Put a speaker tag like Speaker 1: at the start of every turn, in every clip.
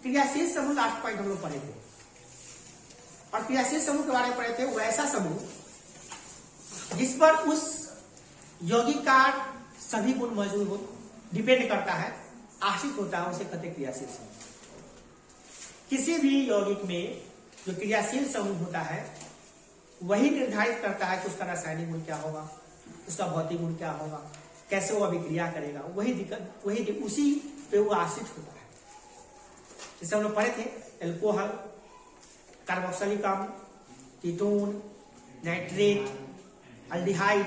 Speaker 1: क्रियाशील समूह last point हम लोग पढ़े थे, और क्रियाशील समूह के बारे में पढ़े थे वो ऐसा समूह जिस पर उस यौगिक का सभी गुण मौजूद हो, डिपेंड करता है, आश्रित होता है, उसे कहते क्रियाशील समूह। किसी भी यौगिक में जो क्रियाशील समूह होता है वही निर्धारित करता है कि उसका रासायनिक गुण क्या होगा, उसका भौतिक गुण क्या होगा, कैसे वो अभिक्रिया करेगा, वही उसी पे वो आश्रित होता है। जैसे हम लोग पढ़े थे एल्कोहल, कार्बोक्सिलिक अम्ल, कीटोन, नाइट्रेट, अल्डिहाइड,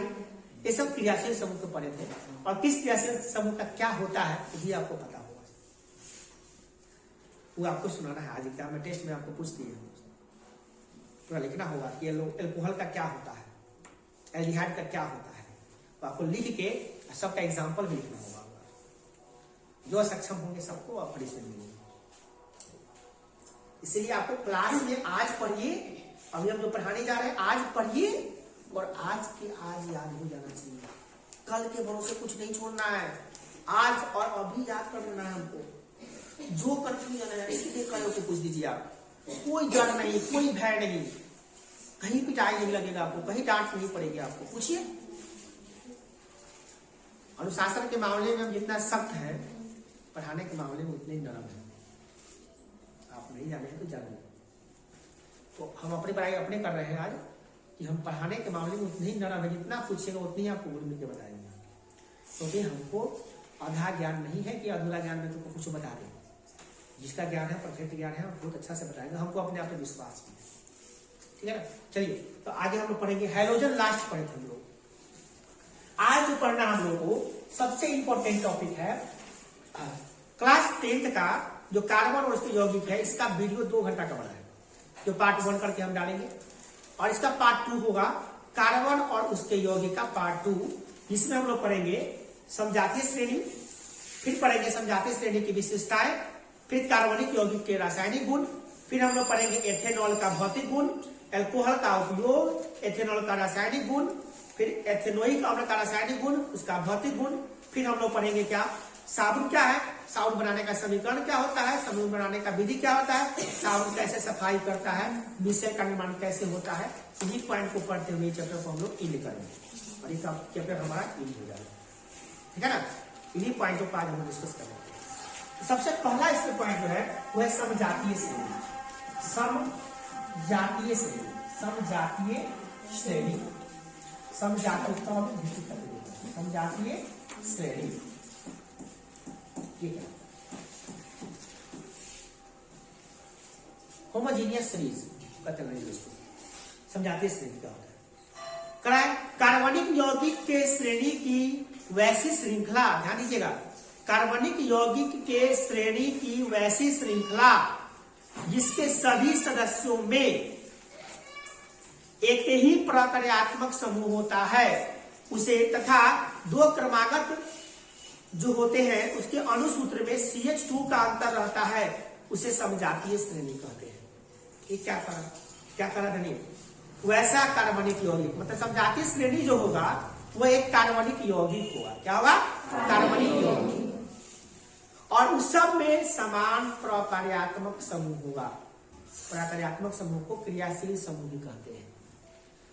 Speaker 1: ये सब क्रियाशील समूह को पढ़े थे। और किस क्रियाशील समूह का क्या होता है ये आपको पता होगा, वो आपको सुनाना है। आज एग्जाम में टेस्ट में आपको पूछ दिए, तो लिखना होगा कि एल्कोहल का क्या होता है, एल्डिहाइड का क्या होता है, तो आपको लिख के सबका एग्जाम्पल भी लिखना होगा। जो सक्षम होंगे सबको आप पढ़ी से मिलेंगे। इसलिए आपको क्लास में आज पढ़िए, अभी हम जो पढ़ाने जा रहे हैं आज पढ़िए, और आज के आज याद हो जाना चाहिए। कल के भरोसे कुछ नहीं छोड़ना है, आज और अभी याद कर लेना है हमको। जो कंफ्यूजन है सीधे कल को पूछ दीजिए आप, कोई डर नहीं, कोई भय नहीं, कहीं पिटाई नहीं लगेगा आपको, कहीं डांट नहीं पड़ेगी आपको। पूछिए। अनुशासन के मामले में हम जितना सख्त है, पढ़ाने के मामले में उतने ही नरम है। आप नहीं जाने हैं तो जानिए। तो हम अपनी पढ़ाई अपने कर रहे हैं आज, कि हम पढ़ाने के मामले में उतने ही नरम है, जितना पूछेगा उतनी ही आपको गुण के बताएंगे। क्योंकि हमको आधा ज्ञान नहीं है कि अधूरा ज्ञान में तुमको कुछ बता दें। जिसका ज्ञान है, परफेक्ट ज्ञान है, बहुत अच्छा से बताएंगे, हमको अपने आप पे विश्वास भी है। ठीक है ना। चलिए तो आगे हम लोग पढ़ेंगे हैलोजन। लास्ट पढ़े थे हम लोग। आज जो पढ़ना हम लोग को सबसे इंपॉर्टेंट टॉपिक है क्लास 10th का जो कार्बन और उसके यौगिक है, इसका वीडियो 2 घंटा का बना है, जो पार्ट 1 करके हम डालेंगे, और इसका पार्ट 2 होगा कार्बन और उसके यौगिक का पार्ट 2, जिसमें हम लोग पढ़ेंगे समजातीय श्रेणी, फिर पढ़ेंगे समजातीय श्रेणी की विशेषताएं, फिर कार्बनिक यौगिक के रासायनिक गुण, फिर हम लोग पढ़ेंगे एथेनॉल का भौतिक गुण, एल्कोहल का उपयोग, एथेनॉल का रासायनिक गुण, फिर एथेनोइक अम्ल का रासायनिक गुण, उसका भौतिक गुण, फिर हम लोग पढ़ेंगे क्या साबुन क्या है, साबुन बनाने का समीकरण क्या होता है, साबुन बनाने का विधि क्या होता है, साबुन कैसे सफाई करता है, विषय का निर्माण कैसे होता है। इन्हीं पॉइंट को पढ़ते हुए चैप्टर को हम लोग ईल्ड करेंगे, और ये चैप्टर हमारा ईल्ड हो जाएगा। ठीक है ना। इन्हीं पॉइंटों पर आज हम डिस्कस करेंगे। सबसे पहला इसमें पॉइंट जो है वो है समजातीय श्रेणी। समजातीय श्रेणी, समजातीय श्रेणी, समजातीय श्रेणी, ठीक है। होमोजीनियस सीरीज कहते हैं इसको। समजातीय श्रेणी क्या होता है? कार्बनिक यौगिक के श्रेणी की वैसी श्रृंखला, ध्यान दीजिएगा, कार्बनिक यौगिक के श्रेणी की वैसी श्रृंखला जिसके सभी सदस्यों में एक ही प्रक्रियात्मक समूह होता है उसे, तथा 2 क्रमागत जो होते हैं उसके अणुसूत्र में CH2 का अंतर रहता है, उसे समजातीय श्रेणी कहते हैं। ये क्या करा धनी? वैसा कार्बनिक यौगिक, मतलब समजातीय श्रेणी जो होगा वह एक कार्बनिक यौगिक होगा। क्या होगा? कार्बनिक यौगिक। और उस सब में समान प्रक्रियात्मक समूह होगा। प्रक्रियात्मक समूह को क्रियाशील समूह भी कहते हैं।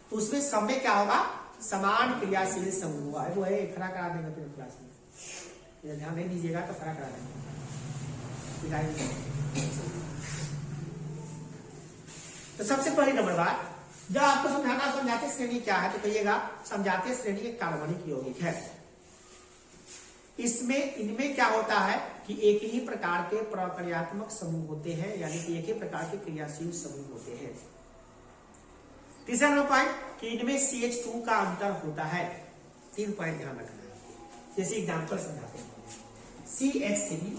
Speaker 1: तो उसमें सब में क्या होगा? समान क्रियाशील समूह होगा। वो है खड़ा करा देंगे फिर क्लास में, ध्यान नहीं दीजिएगा तो खड़ा करा देंगे। तो सबसे पहली नंबर बात, जब आपको समझाना समजातीय श्रेणी क्या है तो कहिएगा समजातीय श्रेणी एक कार्बनिक यौगिक है। इनमें क्या होता है कि एक ही प्रकार के प्रक्रियात्मक समूह होते हैं, यानी कि एक ही प्रकार के क्रियाशील समूह होते हैं। तीसरा नंबर पॉइंट कि इनमें CH2 का अंतर होता है। 3 पॉइंट ध्यान रखना है। जैसे एग्जाम्पल समझाते हैं, CH3OH,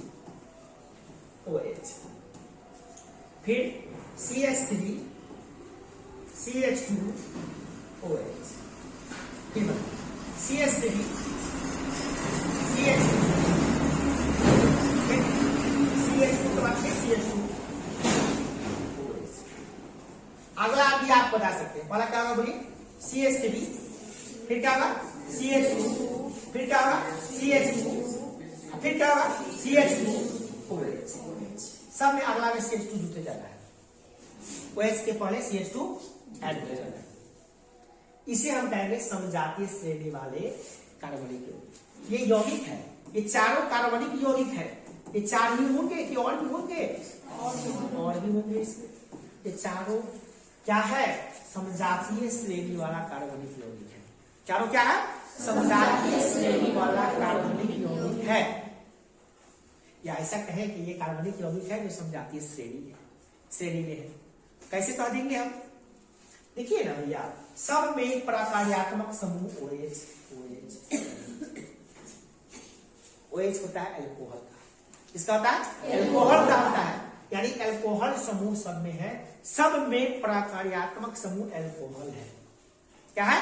Speaker 1: फिर CH3 CH2OH, फिर CH3 CH2, फिर CH2 के बाद फिर CH2OH। अगला भी आप बता सकते हैं। पहला क्या होगा बोलिए? CH3, फिर क्या होगा? CH2, फिर क्या होगा? CH2, फिर क्या होगा? CH2OH। सब में अगला में CH2 जुड़ते जा रहा है, OH के पहले CH2 ऐड होते जा रहा है। इसे हम कहेंगे समजातीय श्रेणी वाले कार्बनिक यौगिक। ये यौगिक है, ये चारों कार्बनिक यौगिक है। ये चार ही होंगे कि और भी होंगे? और भी होंगे इसमें। ये चारों क्या है? समजातीय श्रेणी वाला कार्बनिक यौगिक है। चारों क्या है? समजातीय श्रेणी वाला कार्बनिक यौगिक है। या ऐसा कहें कि ये कार्बनिक यौगिक है जो समजातीय श्रेणी में है। कैसे कह देंगे हम? देखिए ना भैया, सब में प्रकार्यात्मक समूह OH होता है एल्कोहल का। किसका होता है? एल्कोहल का होता है। यानी एल्कोहल समूह सब में है। सब में प्रकार्यात्मक समूह एल्कोहल है। क्या है?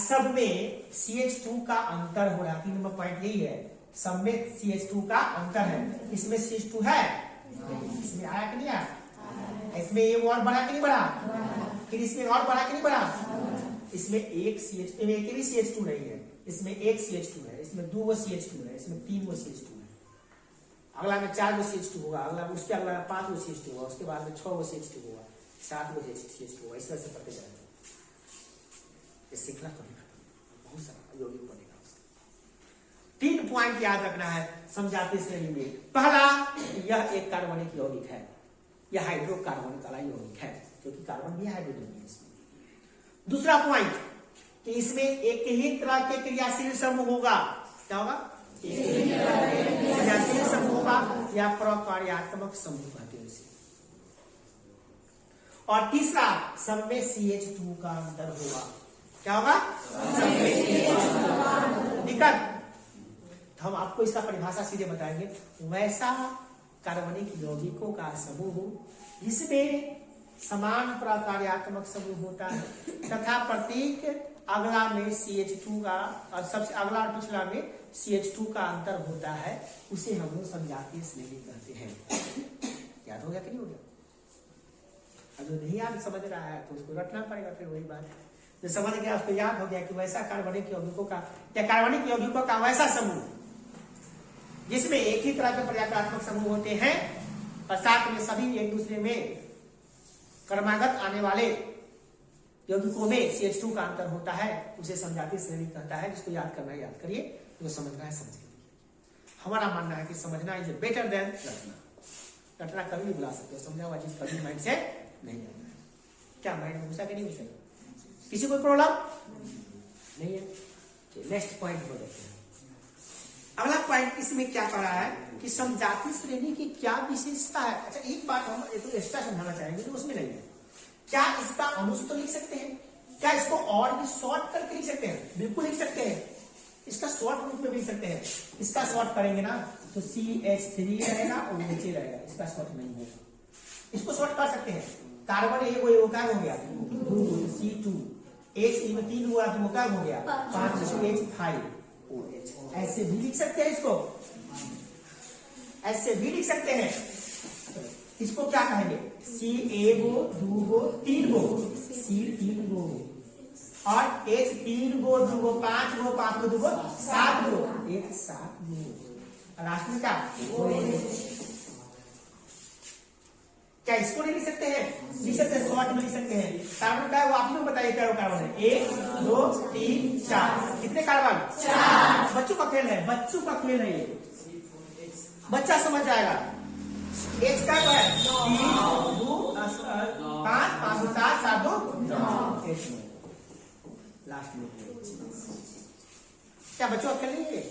Speaker 1: सब में CH2 का अंतर हो रहा है। 3 नंबर पॉइंट यही है, सब में CH2 का अंतर है। इसमें CH2 है, इसमें आया कि नहीं आया? इसमें ये और बढ़ा कि नहीं बढ़ा? फिर इसमें और बढ़ा कि नहीं बढ़ा? इसमें एक CH2 में एक भी CH2 नहीं है, इसमें एक CH2 है, इसमें 2 CH2 है, इसमें 3 CH2 है। अगला में 4 CH2 होगा, अगला उसके अगला 5 CH2 होगा, उसके बाद में 6 CH2 होगा, 7 CH2 होगा। इस तरह से पढ़ते जाएगा। ये श्रृंखला कभी खत्म, बहुत सारा यौगिक बनेगा उसका। 3 पॉइंट याद रखना है समजातीय श्रेणी में। पहला, यह एक कार्बनिक यौगिक है, यह हाइड्रोकार्बन वाला यौगिक है, क्योंकि कार्बन भी हाइड्रोजन है इसमें। दूसरा पॉइंट कि इसमें एक ही तरह के क्रियाशील समूह होगा। क्या होगा? क्रियाशील समूह होगा या प्रकार्यात्मक समूह कहते हैं इसे। और तीसरा, सब में CH2 का अंतर होगा। क्या होगा? दिक्कत। हम आपको इसका परिभाषा सीधे बताएंगे। वैसा कार्बनिक यौगिकों का समूह जिसमें समान प्रकार्यात्मक समूह होता है तथा प्रत्येक अगला में CH2 का और सबसे अगला और पिछला में CH2 का अंतर होता है, उसे हम लोग समजातीय श्रेणी कहते हैं। याद हो गया कि नहीं हो गया? अब जो नहीं याद समझ रहा है तो उसको रटना पड़ेगा। फिर वही बात है, जो समझ गया उसको याद हो गया कि वैसा कार्बनिक यौगिकों का या कार्बनिक यौगिकों का वैसा समूह जिसमें एक ही तरह के प्रकार्यात्मक समूह होते हैं और साथ में सभी एक दूसरे में क्रमागत आने वाले यौगिकों में CH2 का अंतर होता है, उसे समजातीय श्रेणी कहता है। जिसको याद करना है याद करिए, जो समझना है समझ लीजिए। हमारा मानना है कि समझना इज बेटर देन रटना। रटना कभी भी बुला सकते हो, समझा हुआ चीज कभी माइंड से नहीं जाना है। क्या माइंड में घुसा कि नहीं घुसेगा? किसी को प्रॉब्लम नहीं है? नेक्स्ट पॉइंट को देखते हैं। अगला पॉइंट इसमें क्या कह रहा है कि समजातीय श्रेणी की क्या विशेषता है। अच्छा, एक बात हम एक्स्ट्रा समझाना चाहेंगे जो उसमें नहीं है। क्या इसका अनुस तो लिख सकते हैं? क्या इसको और भी शॉर्ट करके लिख सकते हैं? बिल्कुल लिख सकते हैं। इसका शॉर्ट रूप में भी लिख सकते हैं। इसका शॉर्ट करेंगे ना तो CH3 रहेगा और नीचे रहेगा, इसका शॉर्ट नहीं होगा। इसको शॉर्ट कर सकते हैं। कार्बन एक क्या हो गया? 2 C2 H में 3 हुआ तो क्या हो गया? 5 H5 OH। ऐसे भी लिख सकते हैं, इसको ऐसे भी लिख सकते हैं। इसको क्या कहेंगे? C1 2 3 C3 और H3 2 5 2 7 1 7 लास्ट में क्या? क्या इसको नहीं लिख सकते हैं? लिख सकते हैं, शॉर्ट में लिख सकते हैं। कार्बन का है वो आप ही लोग बताइए क्या कार्बन है? 1 2 3 4। कितने कार्बन? 4। बच्चों का खेल है, बच्चों का खेल है ये, बच्चा समझ जाएगा। H का है 3 2 5 5 7 7 2 9 लास्ट में। क्या बच्चों का खेल नहीं है?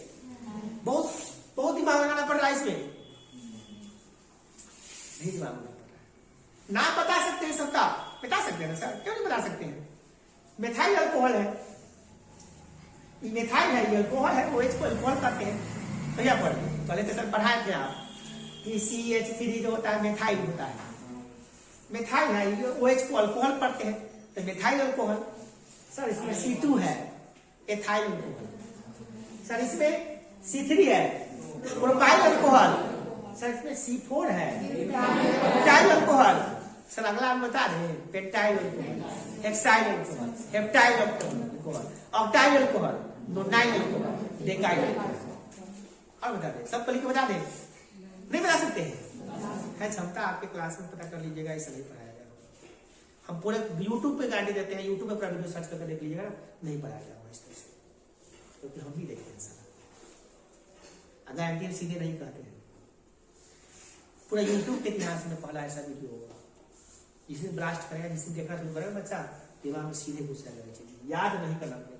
Speaker 1: बहुत बहुत दिमाग लगाना पड़ रहा है इसमें, नहीं दिमाग लगाना पड़ रहा है। ना बता सकते हैं सबका? बता सकते हैं ना सर, क्यों नहीं बता सकते हैं? मेथाइल अल्कोहल है, ये मेथाइल है, ये अल्कोहल है, OH को अल्कोहल करते हैं। भैया पढ़िए, पहले तो सर पढ़ाए थे आप कि CH3 जो होता है मेथाइल होता है, मेथाइल है, ये OH को अल्कोहल करते हैं तो मेथाइल अल्कोहल। सर इसमें C2 है, एथाइल अल्कोहल। सर इसमें C3 है, प्रोपाइल अल्कोहल। सर इसमें C4 है, पेंटाइल अल्कोहल। सर अगला हम बता दें, pentyl alcohol, hexyl alcohol, heptyl alcohol, octyl alcohol, nonyl alcohol, डेकाइल alcohol. और बता दें, सब लिख के बता दें। नहीं बता सकते हैं? है क्षमता आपके क्लास में, पता कर लीजिएगा, ऐसा नहीं पढ़ाया जाएगा। हम पूरे यूट्यूब पे गाइड देते हैं, यूट्यूब पे पूरा वीडियो सर्च करके देख लीजिएगा, नहीं पढ़ाया जाएगा इस तरह से, क्योंकि हम भी देखते हैं सारा। अगर एंटी सीधे नहीं कहते हैं, पूरा यूट्यूब के इतिहास में पहला ऐसा वीडियो होगा जिसने ब्लास्ट करेगा, जिसने देखना शुरू करेगा बच्चा दिमाग में सीधे घुस जाएगा, याद नहीं करना पड़ेगा।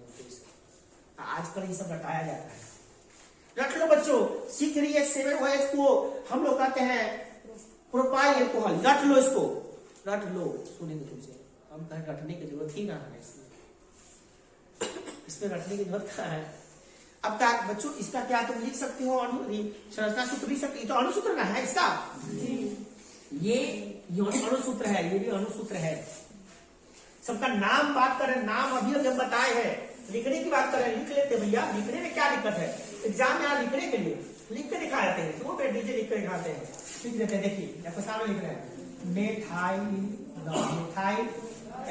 Speaker 1: आजकल ये सब रटाया जाता है। रट लो बच्चों, सीख रही है 7OH को हम लोग कहते हैं प्रोपाइल अल्कोहल, रट लो इसको, रट लो, सुनेंगे तुमसे। हम कहें रटने की जरूरत ही ना है, इसमें रटने की जरूरत क्या है? अब क्या बच्चों, इसका क्या तुम लिख सकते हो? संरचना सूत्र लिख सकते, तो अणुसूत्र ना है इसका, ये अणुसूत्र है, ये भी अणुसूत्र है। सबका नाम बात करें, नाम अभी हम बताए हैं, लिखने की बात करें, लिख लेते भैया। लिखने में क्या दिक्कत है? एग्जाम में लिखने के लिए लिख के दिखा देते हैं, तो नीचे लिख के दिखाते हैं, लिख देते हैं। देखिए आपको सामने लिख रहे हैं मेथाइल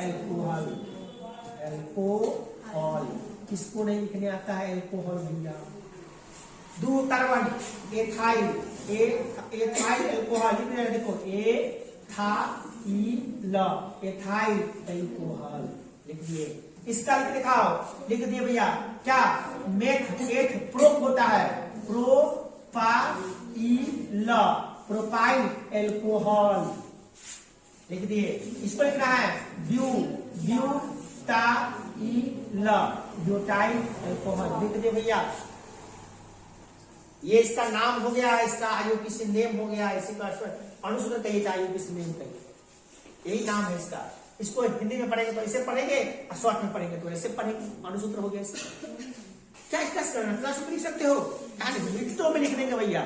Speaker 1: एल्कोहल, एल्कोहल किसको नहीं लिखने आता है? एल्कोहल भैया। 2 कार्बन एथाइल, एथाइल एल्कोहल लिख रहे हैं, देखो एथाइल एल्कोहल लिख दिए। इसका लिख दिखाओ, लिख दिए भैया क्या? मेथ, एथ प्रोप होता है, प्रोपाइल एल्कोहल लिख दिए। इसको लिखना है ब्यूटाइल एल्कोहल लिख दिए भैया। ये इसका नाम हो गया, इसका आईयूपीसी नेम हो गया, इसी का अणुसूत्र कहिए, आईयूपीसी नेम कहिए, यही नाम है इसका। इसको हिंदी में पढ़ेंगे तो ऐसे पढ़ेंगे, और शॉर्ट में पढ़ेंगे तो ऐसे पढ़ेंगे, अणुसूत्र हो गया इसका। क्या स्ट्रेस करना, सूत्र लिख सकते हो, मिनटों में लिख देंगे भैया,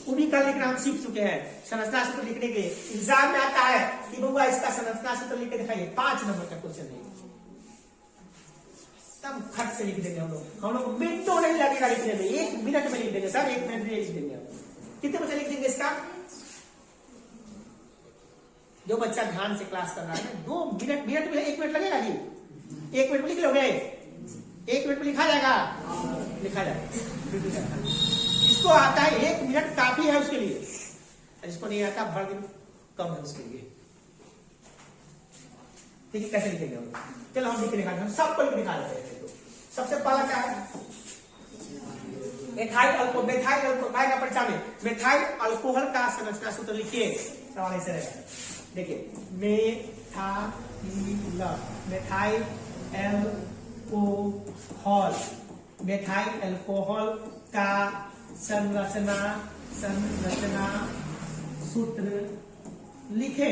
Speaker 1: वो भी कल लिखना हम सीख चुके हैं। संरचना सूत्र लिखने के एग्जाम में आता है कि बउआ इसका संरचना सूत्र लिख के दिखाइए, 5 नंबर का क्वेश्चन है, तब खट से लिख देंगे हम लोग मिनटों नहीं लगेगा लिखने में, 1 मिनट में लिख देंगे सर, 1 मिनट में लिख देंगे। कितने बच्चे लिख देंगे इसका? जो बच्चा ध्यान से क्लास कर रहा है, 2 मिनट में 1 मिनट लगेगा जी, 1 मिनट में लिख लोगे, 1 मिनट में लिखा जाएगा, लिखा जाएगा। इसको आता है 1 मिनट काफी है उसके लिए, जिसको नहीं आता भर दिन कम है उसके लिए। देखिए कैसे लिखेंगे हम, चलो हम लिख दिखाते हैं, हम सबको लिख दिखा देते हैं। सबसे पहला क्या है? मेथाइल अल्कोहल, मेथाइल अल्कोहल का परिचय में मेथाइल अल्कोहल का संरचना सूत्र लिखिए, सवाल ऐसे रहेगा। देखिए मेथाइल एल्कोहल, मेथाइल अल्कोहल का संरचना सूत्र लिखे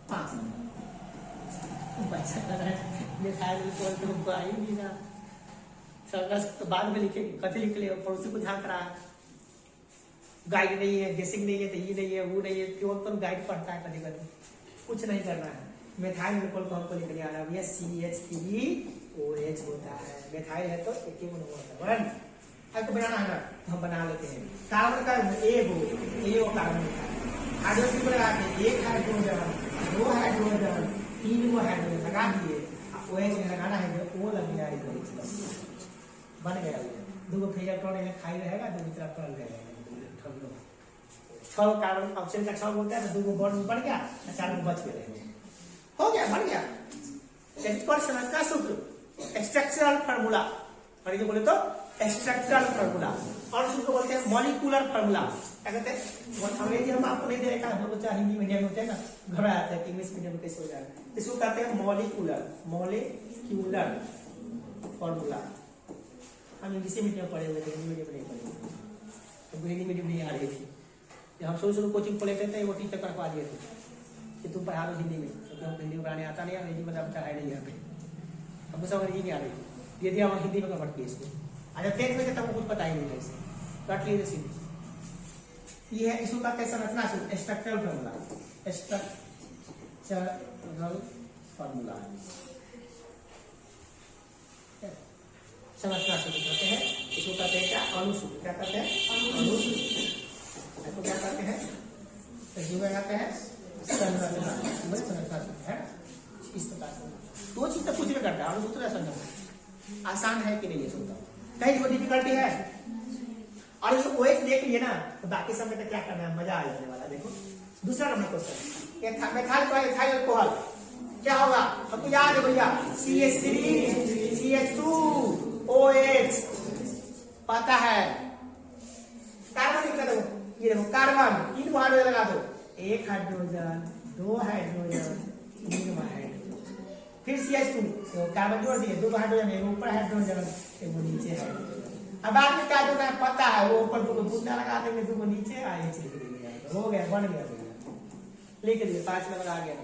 Speaker 1: 5 नंबर। मेथाइल अल्कोहल तो हमको आई नहीं ना, तो बाद में लिखेंगे, कथी लिख ले, पड़ोसी को झांक रहा है, गाइड नहीं है, गेसिंग नहीं है, तो ये नहीं है, वो नहीं है, क्यों तुम गाइड पढ़ता है कभी कभी, कुछ नहीं करना है। मेथाइल अल्कोहल को हमको लिखने आ रहा है CH3OH होता है, मेथाइल है तो एक ही होता है, आपको बनाना है ना, तो हम बना लेते हैं। कार्बन का ए हो कार्बन, हाइड्रोजन लगा के 1 हाइड्रोजन, 2 हाइड्रोजन, 3 वो हाइड्रोजन लगा दिए, OH में लगाना है, वो लग गया, बन गया। 2 फ्री इलेक्ट्रॉन खाई रहेगा, 2 तरफ पड़ रहेगा, 6 कार्बन ऑक्सीजन का 6 होता है, तो 2 बॉन्ड बढ़ गया, 4 बच गए, हो गया, बन गया। संरचना सूत्र स्ट्रक्चरल फार्मूला, बोले तो स्ट्रक्चरल फार्मूला, और उसको बोलते हैं मॉलिक्यूलर फार्मूला। क्या कहते हैं? अंग्रेजी हम आपको नहीं दे रखा, हम लोग हिंदी मीडियम में होते हैं ना, घबरा जाते हैं कि इंग्लिश मीडियम में कैसे हो जाएगा। इसको कहते हैं मॉलिक्यूलर फार्मूला। हम इंग्लिश मीडियम पढ़े हुए थे, हिंदी मीडियम नहीं पढ़े, हमको हिंदी मीडियम नहीं आ रही थी। जब हम शुरू कोचिंग को लेते थे, वो टीचर करवा दिए थे कि तुम पढ़ा दो हिंदी में, क्योंकि हमको हिंदी में पढ़ाने आता नहीं, अंग्रेजी मतलब पढ़ाई नहीं यहाँ पे, हमको सब अंग्रेजी नहीं आ रही थी, यदि हम हिंदी में कन्वर्ट किए इसको। अच्छा 10th में तब कुछ पता ही नहीं था, इसे कट लीजिए सीधे। ये है इसको कहते हैं संरचना सूत्र, स्ट्रक्चरल फार्मूला, स्ट्रक्चरल फार्मूला, संरचना सूत्र कहते हैं। इसको कहते हैं क्या? अणुसूत्र। क्या कहते हैं? अणुसूत्र। इसको क्या कहते हैं? इसको क्या कहते हैं? संरचना सूत्र है। इस प्रकार से 2 चीज तो कुछ भी करता है, अणुसूत्र या संरचना। आसान है कि नहीं ये सुनता? कहीं कोई डिफिकल्टी है? और इस OH देख लिए ना तो बाकी सब में तो क्या करना है, मजा आ जाने वाला। देखो दूसरा नंबर क्वेश्चन, मेथाइल तो एथाइल अल्कोहल क्या होगा हमको याद है भैया, CH3 CH2 OH पता है। कार्बन लिख दो, ये देखो कार्बन 3 हाइड्रोजन लगा दो, 1 हाइड्रोजन 2 हाइड्रोजन 3 हाइड्रोजन, फिर CH2 तो कार्बन जोड़ दिए, 2 हाइड्रोजन, एक ऊपर हाइड्रोजन एक नीचे है। अब बाद में क्या जो है पता है, वो ऊपर 2 बूंदा लगा देंगे, 2 नीचे आए, हो गया, बन गया भैया, लिख दिए 5 नंबर आ गया।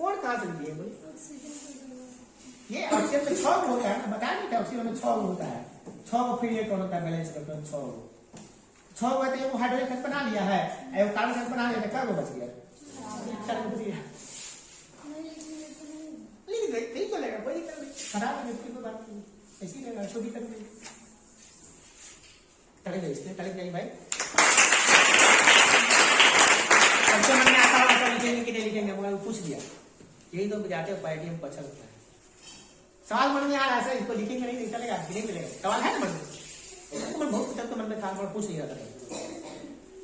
Speaker 1: और कहां से लिए बोले, ये ऑक्सीजन में 6 होता है ना, बता नहीं था ऑक्सीजन में 6 होता है, 6 को फिर ये कौन होता है, बैलेंस इलेक्ट्रॉन 6 होता है। वो हाइड्रोजन खत बना लिया है, एक कार्बन खत बना लिया, क्या बच गया, 4 बच गया। नहीं चलेगा, कोई दिक्कत नहीं, खराब है कोई बात नहीं, ऐसी लगा कोई दिक्कत नहीं, टलक जाए इसमें, टलक जाए भाई। सबसे मन में आता होगा तो लिखेंगे कि नहीं लिखेंगे, मगर पूछ दिया, यही तो बुझाते हो पार्टी में पछल होता है। सवाल मन में आ रहा है, इसको लिखेंगे नहीं चलेगा, नहीं मिलेगा, सवाल है ना मन में, तो बहुत कुछ तो मन में था पर पूछ नहीं रहा,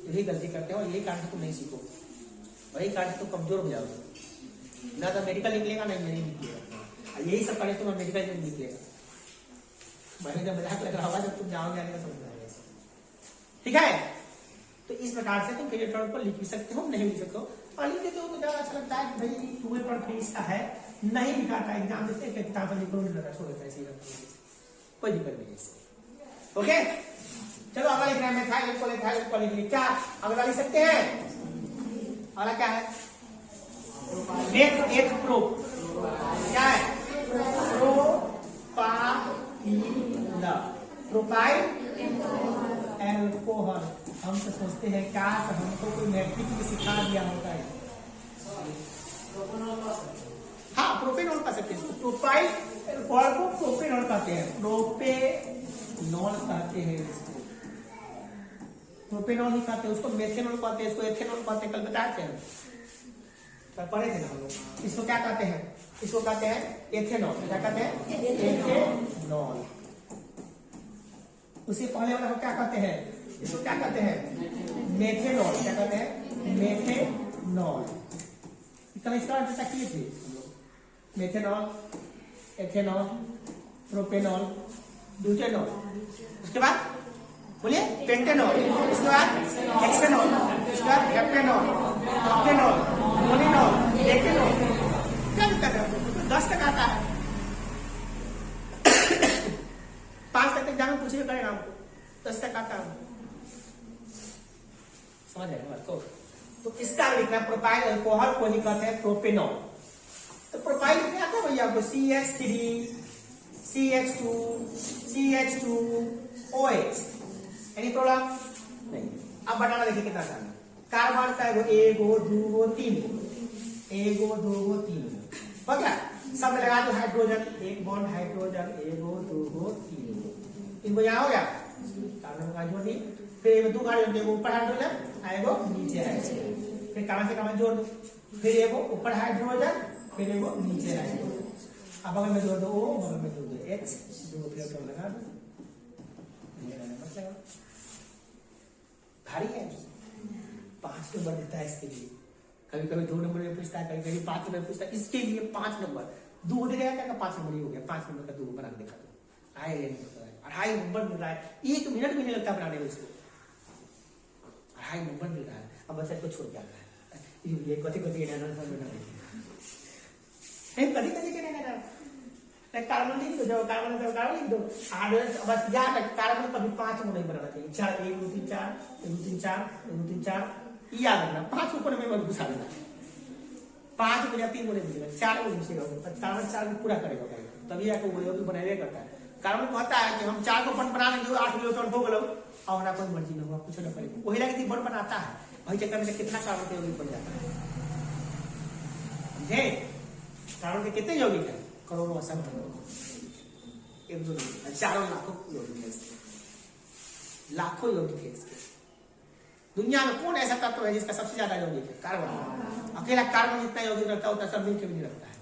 Speaker 1: यही गलती करते हो, यही कारण तुम नहीं सीखो, वही कारण तुम कमजोर हो जाओगे, ना तो मेडिकल निकलेगा ना इंजीनियरिंग निकलेगा, यही सब करे तो मेडिकल इंजीनियरिंग निकलेगा। मैंने जब मजाक लग रहा होगा जब तुम जाओगे आगे समझ आएगा, ठीक है। तो इस प्रकार से तुम इलेक्ट्रॉन को लिख भी सकते हो, नहीं लिख सकते हो, और लिख देते हो तो ज्यादा अच्छा लगता है कि भाई तुम्हें पर फिर इसका है, नहीं लिखा था एग्जाम देते हैं किताब में लिखो, नहीं लगा छोड़ देता है, कोई दिक्कत नहीं इससे। ओके चलो अगला लिख रहे हैं, मेथाइल को लिख लिया, क्या अगला लिख सकते हैं, अगला क्या है, एक प्रो क्या है, प्रोपाइल एल्कोहल। हम तो सोचते हैं काश हमको कोई मैट्रिक में सिखा दिया होता है, हाँ प्रोपेनॉल का सकते हैं, प्रोपाइल एल्कोहल को प्रोपेनॉल कहते हैं, प्रोपेनॉल कहते हैं इसको, प्रोपेनॉल ही कहते हैं, उसको मेथेनॉल कहते हैं, इसको एथेनॉल कहते हैं, कल बताए थे कल पढ़े थे ना हम लोग। इसको क्या कहते हैं, इसको कहते हैं एथेनॉल, क्या कहते हैं एथेनॉल। उसी पहले वाला को क्या कहते हैं, इसको क्या कहते हैं मेथेनॉल, क्या कहते हैं मेथेनॉल। कल इसका चर्चा किए थे मेथेनॉल, एथेनॉल, प्रोपेनॉल, ब्यूटेनॉल, उसके बाद बोलिए पेंटेनॉल, उसके बाद हेक्सेनॉल, उसके बाद हेप्टेनॉल, ऑक्टेनॉल, मोनिनॉल, डेकेनॉल, क्या दिक्कत है, 10 तक आता है, 5 तक एग्जाम में पूछिए करेगा हमको, 10 तक आता है, समझ आएगा बात को। तो इसका लिखना प्रोपाइल अल्कोहल को ही कहते हैं प्रोपेनॉल। तो प्रोपाइल क्या आता है भैया आपको, CH3 CH2 CH2 OH, any problem नहीं। अब बताना देखिए कितना आसान है, कार्बन का एगो 2 3 एगो 2 3 हो गया, सब लगा दो हाइड्रोजन, एक बॉन्ड हाइड्रोजन, एगो 2 3 इनको यहाँ हो गया, कार्बन का जोड़ दिए, फिर 2 हाइड्रोजन, एगो ऊपर हाइड्रोजन एगो नीचे हाइड्रोजन, फिर कार्बन से कार्बन जोड़ दो, फिर एगो ऊपर हाइड्रोजन, फिर एगो नीचे हाइड्रोजन, अब बगल में जोड़ दो O, बगल में जोड़ दो H, 2 प्लेटों लगा दो, भारी है, 5 नंबर देता है इसके लिए, कभी कभी 2 नंबर में पूछता है, कभी कभी 5 नंबर पूछता है, इसके लिए 5 नंबर 2 दे गया क्या, 5 नंबर ही हो गया, 5 नंबर का 2 बना के दिखा दो, आए 2.5 नंबर मिल रहा है, 1 मिनट भी नहीं लगता बनाने में इसको, 2.5 नंबर मिल रहा है। अब बच्चा को छोड़ के आता है, ये कथी कथी के नाम कथी कथी के नाम कार्बन लिख दो, जब कार्बन लिख दो, बस याद है कार्बन कभी 5 में नहीं बनाना चाहिए, 4 1 2 3 4 1 2 3 4 1 2 3 4 याद रखना, 5 ऊपर में मत घुसा देना, 5 बजा 3 बोले घुसेगा, 4 को घुसेगा, कार्बन 4 को पूरा करेगा, तभी आपको वो भी बनाए करता है। कार्बन कहता है कि हम 4 को बन बना लेंगे, 8 इलेक्ट्रॉन हो गलो, और ना कोई मर्जी ना होगा, कुछ ना करेगा, वही लगे बन बनाता है, वही चक्कर में कितना कार्बन के यौगिक बन जाता है, समझे, कार्बन के कितने यौगिक है, करोड़ों असंख्य, 1 2 4 लाखों यौगिक है, लाखों यौगिक है इसके। दुनिया में कौन ऐसा तत्व है जिसका सबसे ज्यादा यौगिक है, कार्बन, अकेला कार्बन जितना यौगिक रखता होता सब मिलकर भी नहीं रखता है,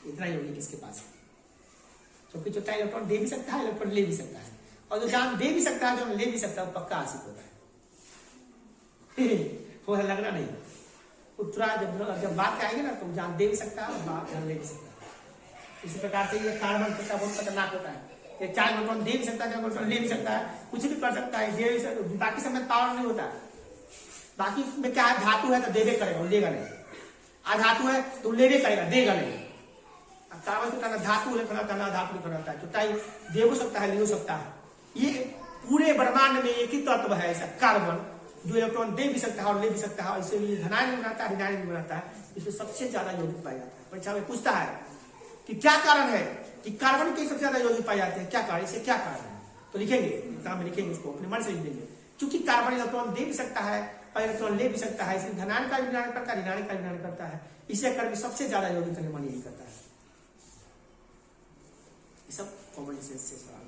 Speaker 1: इतना यौगिक इसके पास है। क्योंकि जो इलेक्ट्रॉन दे भी सकता है, इलेक्ट्रॉन ले भी सकता है, और जो जान दे भी सकता है, जो ले भी सकता है, वो पक्का आशिक होता है। वो लगना नहीं, उत्तरा जब बात आएगी ना, तो जान दे भी सकता है और जान ले भी सकता है। इसी प्रकार से ये कार्बन का बहुत खतरनाक होता है। ये 4 इलेक्ट्रॉन दे भी सकता है, 4 इलेक्ट्रॉन ले भी सकता है, कुछ भी कर सकता है। बाकी समय पावर नहीं होता है। बाकी में क्या है, धातु है तो देवे करेगा, लेगा नहीं। अधातु है तो लेवे करेगा, देगा नहीं। कार्बन का धातु लिखना ना धातु लिखना होता है, चुटाई दे हो सकता है, ले हो सकता है। ये पूरे ब्रह्मांड में एक ही तत्व है ऐसा कार्बन, जो इलेक्ट्रॉन दे भी सकता है और ले भी सकता है। इससे धनायन भी बनाता है, ऋणायन भी बनाता है। इसमें सबसे ज्यादा यौगिक पाया जाता है। परीक्षा में पूछता है कि क्या कारण है कि कार्बन के सबसे ज्यादा यौगिक पाए जाते हैं, क्या कारण, इससे क्या कारण है? तो लिखेंगे, एग्जाम में लिखेंगे, उसको अपने मन से लिख देंगे। क्योंकि कार्बन इलेक्ट्रॉन दे भी सकता है और इलेक्ट्रॉन ले भी सकता है, इसलिए धनायन का विज्ञान करता है, ऋणायन का विज्ञान करता है। इसे कर सबसे ज्यादा यौगिक का निर्माण यही करता है। ये सब कॉमन सेंस से सवाल।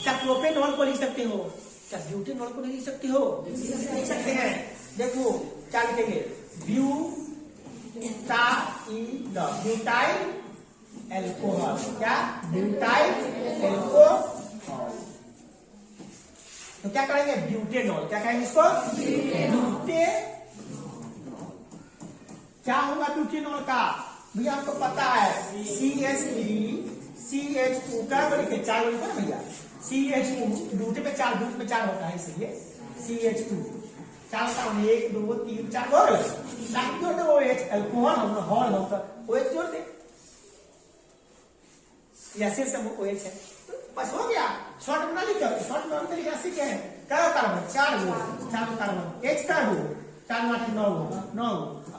Speaker 1: क्या प्रोपेनॉल को लिख सकते हो? क्या ब्यूटेनॉल को नहीं लिख सकते हो? लिख सकते हैं। देखो क्या लिखेंगे, ब्यूटाइल एल्कोहल। क्या? Butyl alcohol. तो क्या करेंगे, ब्यूटेनॉल। क्या कहेंगे इसको? ब्यूटेनॉल। क्या होगा ब्यूटेनॉल का? भैया आपको पता है, CH2 क्या लिखे, 4 लिखो ना भैया। CH2 ब्यूटे पे 4, ब्यूट में 4 होता है, इसलिए CH2 4 का 1 2 3 4 और लाइन जोड़ दो। OH अल्कोहल हम हॉल होता, OH जोड़ दे, ऐसे सब OH है, बस हो गया। शॉर्ट बना लिखो, शॉर्ट में तरीका से क्या है, क्या कार्बन 4 कार्बन, H का हो 4 8 9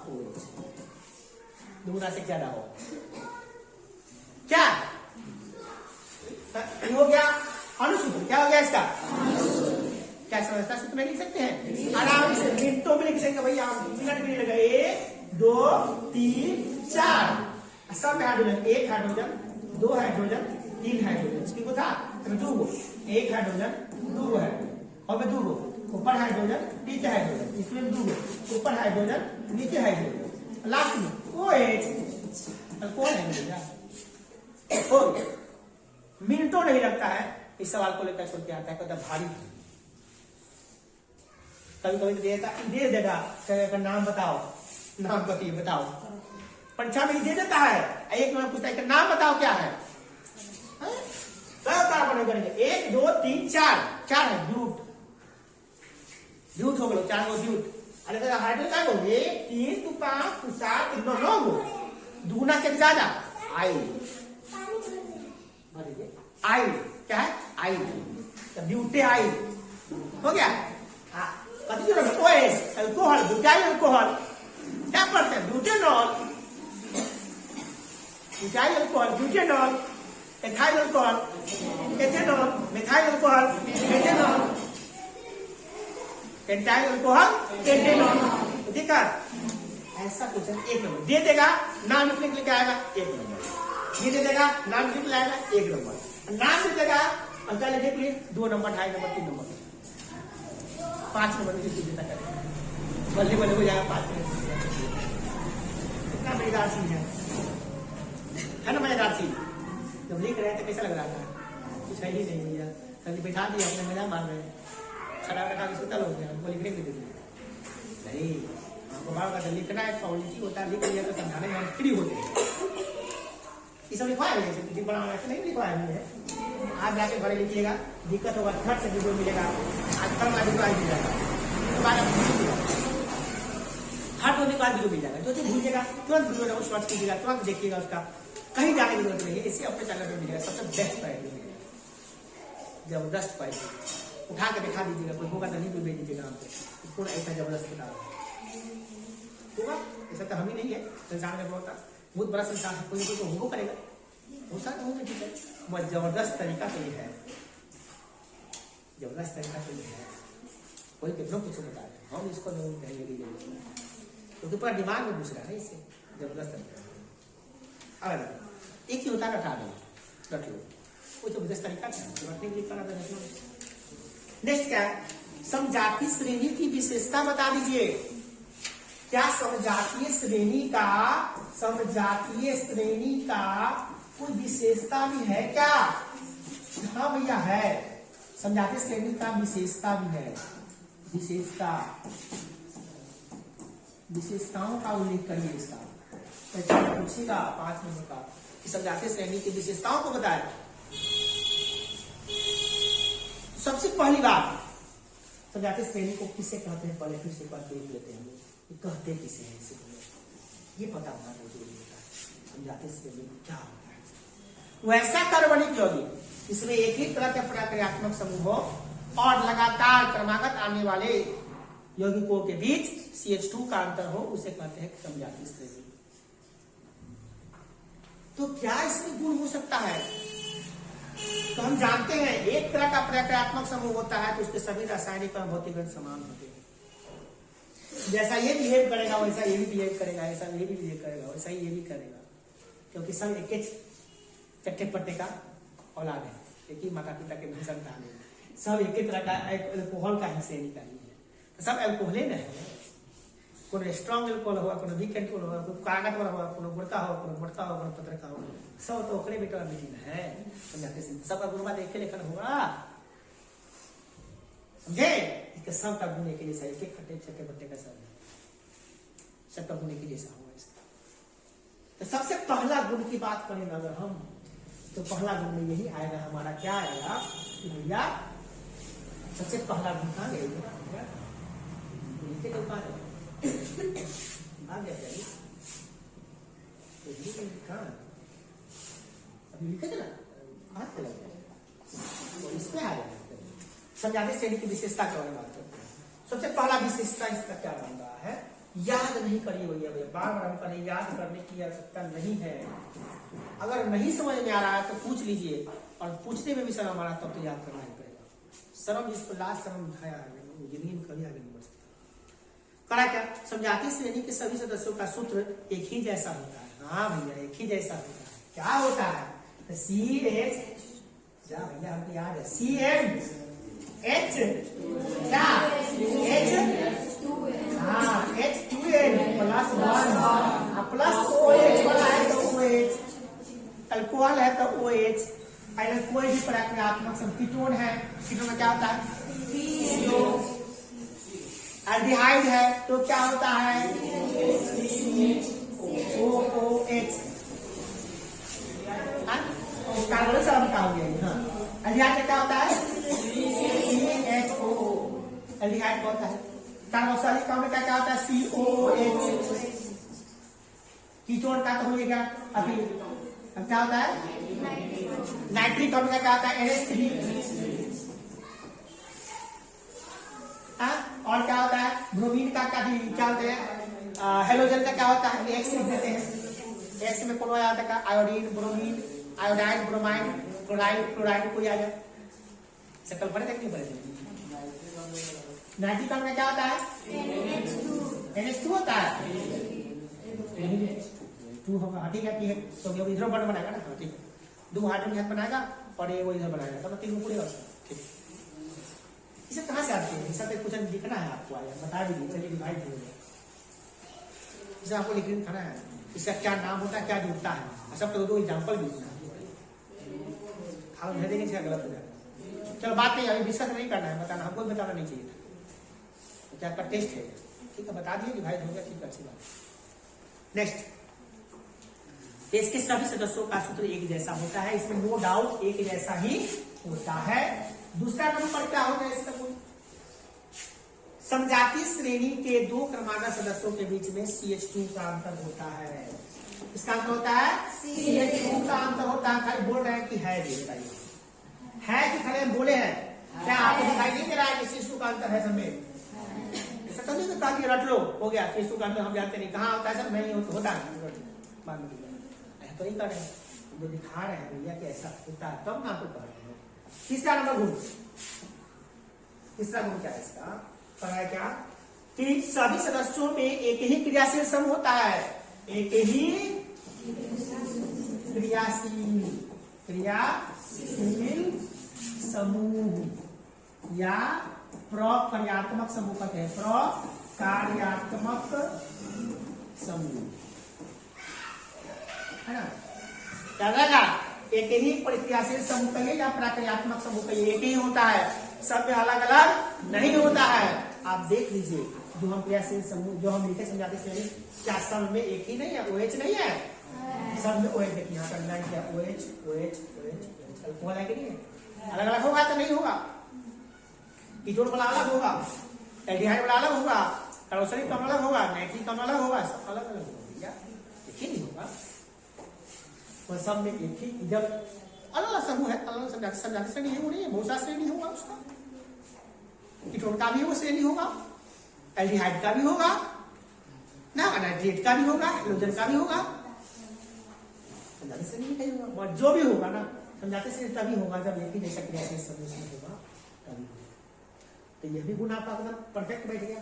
Speaker 1: OH दुगुना से ज्यादा हो। क्या हो गया? अनुसूत्र। क्या हो गया इसका? क्या समझता सूत्र में लिख सकते हैं आराम से, मिनटों में लिख सकते भैया, मिनट भी नहीं लगा। 1 2 3 4 सब में हाइड्रोजन, 1 हाइड्रोजन 2 हाइड्रोजन 3 हाइड्रोजन, ठीक था? 2 1 हाइड्रोजन 2 है, और में 2 ऊपर हाइड्रोजन नीचे हाइड्रोजन, इसमें 2 ऊपर हाइड्रोजन नीचे हाइड्रोजन, लास्ट में OH अल्कोहल है। मिनटों नहीं लगता है इस सवाल को लेकर छोड़ के आता है, कहता भारी। कभी कभी दे देगा, कहेगा नाम बताओ, नाम बताओ। परीक्षा में दे देता है, एक नंबर पूछता है नाम बताओ क्या है। कार्बन करेंगे 1 2 3 4 है ब्यूट, ब्यूट हो गए 4 गो ब्यूट। अरे हाइड्रोजन का हो 1 3 2 5 2 7 9 गो, दुगुना से ज्यादा आइल। आइल क्या है? आइल, ब्यूटे आइल हो गया। OH alcohol, butyl alcohol. क्या पढ़ते हैं? Butanol, butyl alcohol, butanol, ethyl alcohol, ethanol, methyl alcohol, methanol, pentyl alcohol, pentanol. ठीक है, ऐसा क्वेश्चन 1 नंबर दे देगा, नाम लिखने के लिए क्या आएगा 1 नंबर, ये दे देगा नाम लिखने लाएगा 1 नंबर, नाम लिख देगा अंतर लिखने के लिए 2 नंबर 2.5 नंबर 3 नंबर 5 नंबर में देता करेगा, बल्ले बल्ले हो जाएगा 5 में। कितना मजेदार चीज है ना, मजेदार चीज। जब लिख रहे थे कैसा लग रहा था? कुछ है ही नहीं भैया, कभी बैठा दिया अपने मजा मार रहे हैं, खड़ा रखा सुतल हो गया, हमको लिखने के लिए नहीं। आपको बार बार लिखना है, क्वालिटी होता है, लिख लिया तो समझाने में हम फ्री होते हैं। ये सब लिखवाया है, जैसे बड़ा नहीं लिखवाया है। आज जाके घरे लिखिएगा, दिक्कत होगा थर्ड से वीडियो मिलेगा, आज कल आज मिल जाएगा, हर होने के बाद वीडियो मिल जाएगा। जो चीज भूलिएगा तुरंत वीडियो को सर्च कीजिएगा, तुरंत देखिएगा, उसका कहीं जाने की जरूरत नहीं है, इसी अपने चैनल पर मिलेगा। सबसे बेस्ट प्राइस मिलेगा, जबरदस्त प्राइस, उठा के दिखा दीजिएगा, कोई होगा तो नहीं, कोई भेज दीजिएगा हमको, कौन ऐसा जबरदस्त बता होगा। ऐसा तो हम ही नहीं है, संसार में बहुत बड़ा संसार है, कोई तो होगा करेगा, हो सकता होगा, ठीक है। बहुत जबरदस्त तरीका से ये है, जबरदस्त तरीका से ये है, कोई कितना कुछ बता रहे, हम इसको नहीं कहेंगे, क्योंकि पूरा दिमाग में घुस रहा है इससे, जबरदस्त तरीका। अब एक ही होता है, रख लो, वो जबरदस्त तरीका था। नेक्स्ट क्या है, समजाति श्रेणी की विशेषता बता दीजिए। क्या समजातीय श्रेणी का कोई विशेषता भी है क्या? हाँ भैया है, समजातीय श्रेणी का विशेषता भी है। विशेषताओं का उल्लेख करिए इसका। पूछेगा 5 नंबर का कि समजातीय श्रेणी की विशेषताओं को बताए। सबसे पहली बात, समजातीय श्रेणी को किसे कहते हैं, पहले फिर से बात देख लेते हैं। ये कहते किसे हैं, इसे ये पता होना बहुत जरूरी होता है। समजातीय श्रेणी क्या होता है? वैसा कार्बनिक यौगिक इसमें एक ही तरह के प्रक्रियात्मक समूह हो और लगातार क्रमागत आने वाले यौगिकों के बीच CH2 का अंतर हो, उसे कहते हैं समजातीय श्रेणी। तो क्या इसमें गुण हो सकता है? तो हम जानते हैं एक तरह का प्रक्रियात्मक समूह होता है तो उसके सभी रासायनिक और भौतिक गुण समान होते हैं। जैसा ये बिहेव करेगा वैसा ये भी बिहेव करेगा, ऐसा ये भी बिहेव करेगा वैसा ही ये भी करेगा, क्योंकि सब एक ही चट्टे पट्टे का औलाद है, एक ही माता पिता के संतान है, सब एक ही तरह का अल्कोहल का ही श्रेणी का ही है। तो सब अल्कोहले न है, कोनो स्ट्रॉन्ग अल्कोहल हुआ, कोनो वीक अल्कोहल हुआ, कोनो कागज वाला हुआ, कोनो गुड़का हो, कोनो मोटका हो, कोनो पत्रका हो, सब तो ओकरे बेटा बेटी न है। समझाते सबका गुणवा देखे लेखन हुआ, समझे? इसके सब का गुण के जैसा, एक एक खट्टे छट्टे बट्टे का सबका गुण के जैसा हुआ इसका। तो सबसे पहला गुण की बात करें अगर हम, तो पहला गुण में यही आएगा हमारा, क्या आएगा कि भैया सबसे पहला गुण कहाँ गया? आ गया अभी लिखे थे ना, हाथ चला गया, इस पे आ गया। समजातीय श्रेणी की विशेषता के बारे में बात करते हैं। सबसे पहला विशेषता इसका क्या बन रहा है? याद नहीं करिए भैया, बार बार हम करें, याद करने की आवश्यकता नहीं है। अगर नहीं समझ में आ रहा है तो पूछ लीजिए, और पूछने में भी शर्म आ रहा तब तो याद करना ही पड़ेगा। शर्म जिसको लास्ट शर्म उठाया है जिंदगी में कभी आगे नहीं बढ़ सकता। करा क्या? समजातीय श्रेणी के सभी सदस्यों का सूत्र एक ही जैसा होता है। हाँ भैया, एक ही जैसा होता है। क्या होता है? CH, क्या भैया हमको याद है, CH क्या H2N प्लस 1 प्लस OH वाला है तो OH, अल्कोहल है तो OH। अगर कोई भी प्रक्रियात्मक कीटोन है, कीटोन में क्या होता है? CO। एल्डिहाइड है तो क्या होता है? OOH। कार्बन से हम क्या हो गया? एल्डिहाइड क्या होता है? CHOO। एल्डिहाइड क्या होता है? कार्बोक्सिलिक अम्ल का क्या होता है? COOH। कीटोन का तो हो गया अभी, अब क्या होता है? नाइट्रिक अम्ल का क्या होता है? NH3। और क्या होता है? ब्रोमीन का क्या होता है? हेलोजन का क्या होता है? X लिख देते हैं। X में कौन आ जाता है? Iodine, bromine, iodide, bromide, chloride, chloride कोई आ जाए, सकल पड़े देखनी पड़ेगी। नाइट्रिक अम्ल में क्या होता है? NH2 होता है। 2 होगा, ठीक है, तो इधर बन बनाएगा ना, ठीक है, 2 हाइड्रोजन बनाएगा और ये वो इधर बनाएगा, तो 3 पूरे होगा, ठीक। इसे कहाँ से आते हैं? इसे कुछ लिखना है आपको, आया बता दीजिए, चलिए डिवाइड हो गया, इसे आपको लिखना है, इसका क्या नाम होता है, क्या जुड़ता है, सब तो 2 एग्जाम्पल भी खाओ भेज देंगे, इसका गलत हो जाएगा। चलो बात नहीं, अभी डिस्कस नहीं करना है, बताना हमको बताना नहीं चाहिए था, तो क्या का टेस्ट है, ठीक है, बता दिए डिवाइड हो गया, ठीक है, अच्छी बात। नेक्स्ट, इसके सभी सदस्यों का सूत्र एक जैसा होता है, इसमें नो डाउट एक जैसा ही होता है। दूसरा नंबर क्या होता है इसका? समजातीय श्रेणी के 2 क्रमागत सदस्यों के बीच में CH2 का अंतर होता है। इसका अंतर होता है CH2 का अंतर होता है। खाली बोल रहे हैं कि है, बताइए है कि खाली हम बोले हैं? क्या आपको दिखाई नहीं दे रहा है कि CH2 का अंतर है? सब में ऐसा तो नहीं होता कि रट लो हो गया, CH2 का अंतर हम जानते नहीं, कहाँ होता है सर? नहीं होता है, तो नहीं कर रहे हैं, जो दिखा रहे हैं भैया कि ऐसा होता है, तब ना तो कर रहे हैं। तीसरा नंबर गुण, तीसरा गुण क्या है इसका? पढ़ा क्या कि सभी सदस्यों में एक ही क्रियाशील समूह होता है, एक ही क्रियाशील समूह या प्रक्रियात्मक समूह कहते हैं, कार्यात्मक समूह, है ना? क्या रहेगा? एक ही प्रतिक्रियाशील समूह कहिए या प्रक्रियात्मक समूह कहिए, एक ही होता है, सब में अलग अलग नहीं होता है। आप देख लीजिए जो हम क्रियाशील समूह जो हम लिखे समझाते श्रेणी, क्या सब में एक ही नहीं है? OH नहीं है, सब में OH। देखिए यहाँ पर लाइन क्या, OH OH OH अल्कोहल है कि नहीं है? अलग अलग होगा तो नहीं होगा, कीटोन वाला अलग होगा, एल्डिहाइड वाला अलग होगा, कार्बोक्सिलिक अम्ल अलग होगा, नाइट्रिक अम्ल अलग होगा, सब अलग अलग होगा, एक ही नहीं होगा। और सब में एक ही, जब अलग अलग समूह है, अलग अलग समझाते श्रेणी है, वो नहीं है, बहुत सा श्रेणी होगा उसका, कीटोन का भी वो श्रेणी होगा, एल्डिहाइड का भी होगा ना, नाइट्रेट का भी होगा, हेलोजन का भी होगा, समझाते श्रेणी नहीं होगा। और जो भी होगा ना समझाते श्रेणी तभी होगा जब एक ही जैसा क्रियाशील समूह होगा तभी। तो यह भी गुण आपका एकदम परफेक्ट बैठ गया।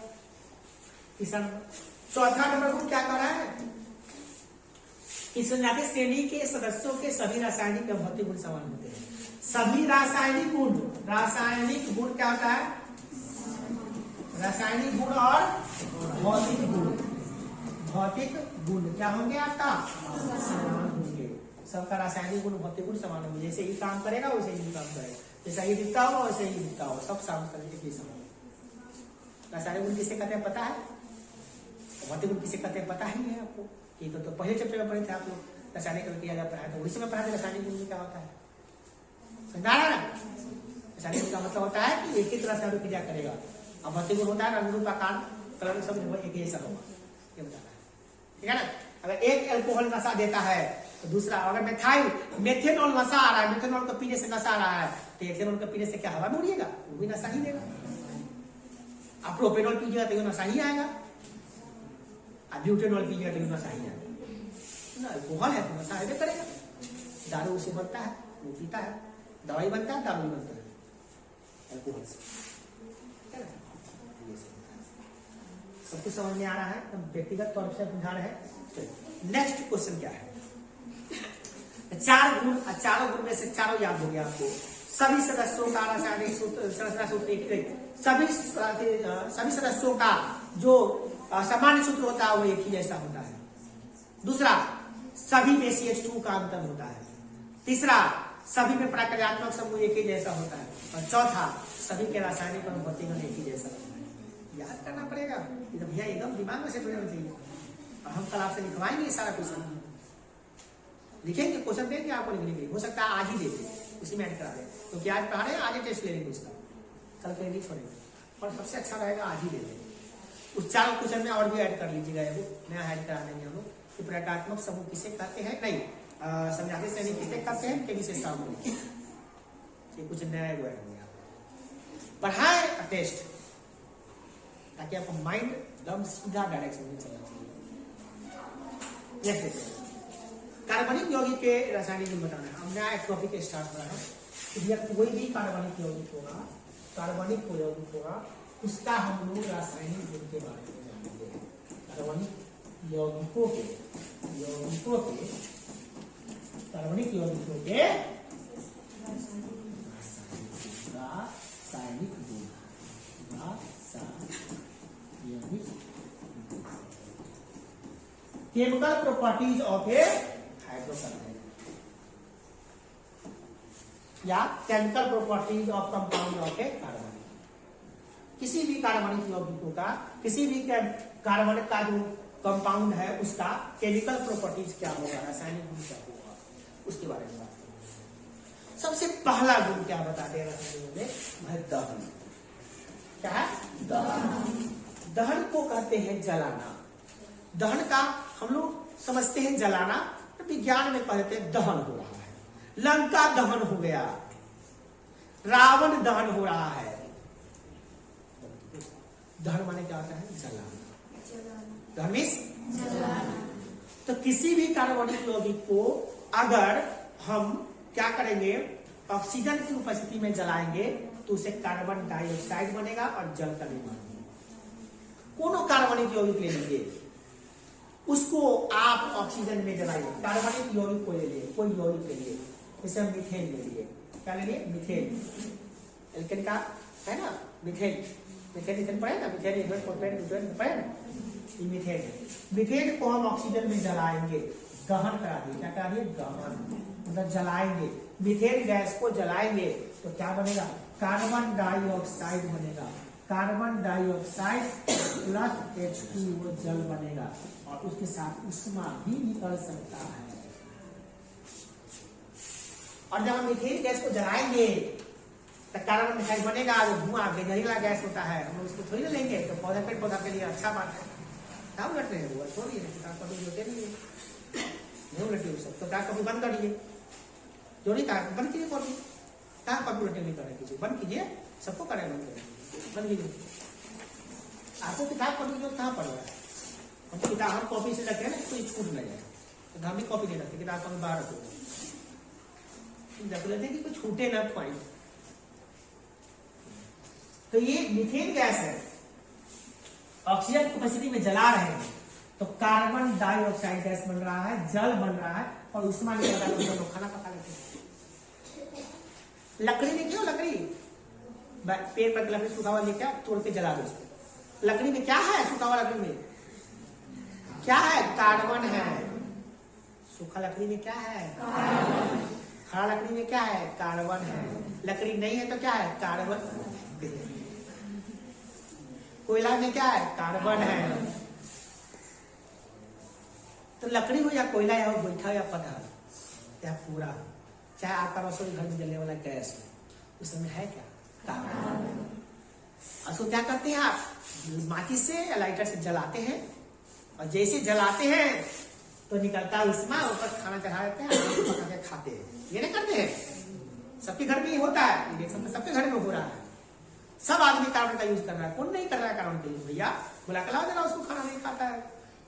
Speaker 1: किसान चौथा नंबर गुण क्या कर रहा है? इस समझाते श्रेणी के सदस्यों के सभी रासायनिक या भौतिक गुण समान होते हैं। सभी रासायनिक गुण, रासायनिक गुण क्या होता है? रासायनिक गुण और भौतिक गुण, भौतिक गुण क्या होंगे आपका? समान होंगे। सबका रासायनिक गुण भौतिक गुण समान होंगे। जैसे ये काम करेगा वैसे ये काम करेगा, जैसा ये दिखता हो वैसे ही दिखता हो, सब सामने के समान। रासायनिक गुण किसे कहते हैं पता है? भौतिक गुण किसे कहते हैं पता ही है आपको? ये तो पहले चैप्टर में पढ़े थे आप लोग, रासायनिक क्रिया जब पढ़ाया था उसी में पढ़ा थे रासायनिक गुण क्या होता है, समझा रहा ना? रासायनिक गुण का मतलब होता है कि एक ही तरह से क्रिया करेगा, और भौतिक गुण होता है रंग रूप आकार कलर सब एक ही जैसा होगा, ये बताता है, ठीक है ना? अगर एक अल्कोहल नशा देता है तो दूसरा, अगर मेथेनॉल नशा आ रहा है, मेथेनॉल को पीने से नशा आ रहा है, तो एथेनॉल को पीने से क्या हवा में उड़िएगा? वो भी नशा ही देगा। आप प्रोपेनॉल पीजिएगा तो नशा ही आएगा, ब्यूटेनॉल पीजिएगा तो नशा ही आएगा। अल्कोहल है तो नशा आएगा करेगा। दारू उसे बनता है, वो पीता है, दवाई बनता है, दारू बनता है अल्कोहल से। सब कुछ समझ में आ रहा है? हम व्यक्तिगत तौर से समझा रहे हैं। नेक्स्ट क्वेश्चन क्या है? चारों गुण में से चारों याद हो गया आपको। सभी सदस्यों का रासायनिक सूत्र, सभी सदस्यों का जो सामान्य सूत्र होता है वो एक ही जैसा होता है। दूसरा, सभी में CH2 का अंतर होता है। तीसरा, सभी में प्रक्रियात्मक समूह एक ही जैसा होता है। और चौथा, सभी के रासायनिक और भौतिक गुण एक ही जैसा होता है। याद करना पड़ेगा, तो भैया एकदम दिमाग में सेट होना चाहिए। और हम कल आपसे लिखवाएंगे सारा क्वेश्चन, लिखेंगे, क्वेश्चन देंगे आपको लिखने के लिए। हो सकता है आज ही दे दे, उसी में ऐड करा दें, क्योंकि आज पढ़ा रहे हैं, आज ही टेस्ट ले लेंगे उसका, कल के लिए नहीं छोड़ेंगे। और सबसे अच्छा रहेगा आज ही दे देंगे। उस चारों क्वेश्चन में और भी ऐड कर लीजिएगा, वो नया ऐड करा देंगे हम लोग कि प्रक्रियात्मक समूह किसे कहते हैं, नहीं समझाते श्रेणी किसे कहते हैं, के विशेषताओं को लिखिए। ये कुछ नया वो ऐड हो गया, पढ़ाए टेस्ट, ताकि आपको माइंड एकदम सीधा डायरेक्शन में चलना चाहिए। कार्बनिक यौगिक के रासायनिक गुण बताना है। हम नया एक टॉपिक स्टार्ट कर रहे हैं। कोई भी कार्बनिक यौगिक होगा, कार्बनिक यौगिक होगा, उसका हम लोग रासायनिक गुण के बारे में जानेंगे। कार्बनिक यौगिकों के कार्बनिक यौगिकों के रासायनिक गुण, chemical properties of a hydrocarbon या chemical properties of compound of a carbon. किसी भी कार्बनिक यौगिकों का, किसी भी कार्बनिक का जो कंपाउंड है उसका केमिकल प्रॉपर्टीज क्या होगा, रासायनिक गुण क्या होगा, उसके बारे में बात करेंगे। सबसे पहला गुण क्या बताते हैं रासायनिक में? दहन। क्या है? दहन। दहन को कहते हैं जलाना। दहन का हम लोग समझते हैं जलाना, तो विज्ञान में कहते हैं दहन हो रहा है। लंका दहन हो गया, रावण दहन हो रहा है। दहन माने क्या होता है? जलाना। दहन मीन्स जलाना। तो किसी भी कार्बनिक यौगिक को अगर हम क्या करेंगे, ऑक्सीजन की उपस्थिति में जलाएंगे तो उसे कार्बन डाइऑक्साइड बनेगा और जल का निर्माण होगा। कोनो कार्बनिक यौगिक ले लीजिए, उसको आप ऑक्सीजन में जलाइए। कार्बनिक यौगिक को ले लिए, कोई यौगिक ले लिए, जैसे हम मीथेन ले लिए, क्या ले लिए? मीथेन, एल्केन का है ना मीथेन, मीथेन ईथेन पढ़े ना, मीथेन ईथेन प्रोपेन ब्यूटेन पढ़े ना, ये मीथेन है। मीथेन को हम ऑक्सीजन में जलाएंगे, दहन करा दिए, क्या करा दिए, दहन मतलब जलाएंगे। मीथेन गैस को जलाएंगे तो क्या बनेगा, कार्बन डाइऑक्साइड बनेगा। कार्बन डाइऑक्साइड प्लस H2O जल बनेगा और उसके साथ ऊष्मा भी निकल सकता है। और जब हम मीथेन गैस को जलाएंगे तो कार्बन डाइऑक्साइड बनेगा, जो धुआं जहरीला गैस होता है हम उसको थोड़ी लेंगे, तो पौधा पेड़ पौधा के लिए अच्छा बात है। क्या उलटते हैं वो छोड़िए, कभी जोते नहीं उलटे वो सब, तो क्या कभी बंद करिए, जो नहीं कहा बंद कीजिए, कॉपी क्या कभी उलटे नहीं करें, कीजिए बंद कीजिए, सबको करें बंद कीजिए। आपको किताब कॉपी जो कहाँ पढ़ रहा है, हम तो किताब हम कॉपी से रखे हैं ना, कोई छूट नहीं है, तो हम भी कॉपी नहीं रखते, किताब को बाहर रखते लेते हैं कि कुछ छूटे ना पॉइंट। तो ये मीथेन गैस है, ऑक्सीजन की उपस्थिति में जला रहे हैं तो कार्बन डाइऑक्साइड गैस बन रहा है, जल बन रहा है और ऊष्मा निकल रहा है, तो लोग खाना पका लेते हैं। लकड़ी में क्यों, लकड़ी पेड़ पर लकड़ी सूखा हुआ लेके तोड़ के जला दो उसको। लकड़ी में क्या है, सूखा हुआ लकड़ी में क्या है, कार्बन है। सूखा लकड़ी में क्या है, खड़ा लकड़ी में क्या है, कार्बन है। लकड़ी नहीं है तो क्या है, कार्बन। कोयला में क्या है, कार्बन है। तो लकड़ी हो या कोयला या गोईठा या पत्थर या पूरा, चाहे आपका रसोई घर में जलने वाला गैस हो, उसमें है क्या, कार्बन। उसको क्या करते हैं आप, माचिस से या लाइटर से जलाते हैं और जैसे जलाते हैं तो निकलता है ऊष्मा, ऊपर खाना चढ़ा देते हैं, पका के खाते हैं। ये नहीं करते हैं, सबके घर में ये होता है, ये सबके घर में हो रहा है। सब आदमी कार्बन का यूज कर रहा है, कौन नहीं कर रहा है कार्बन का यूज, भैया बुला के लाओ देना, उसको खाना नहीं खाता है।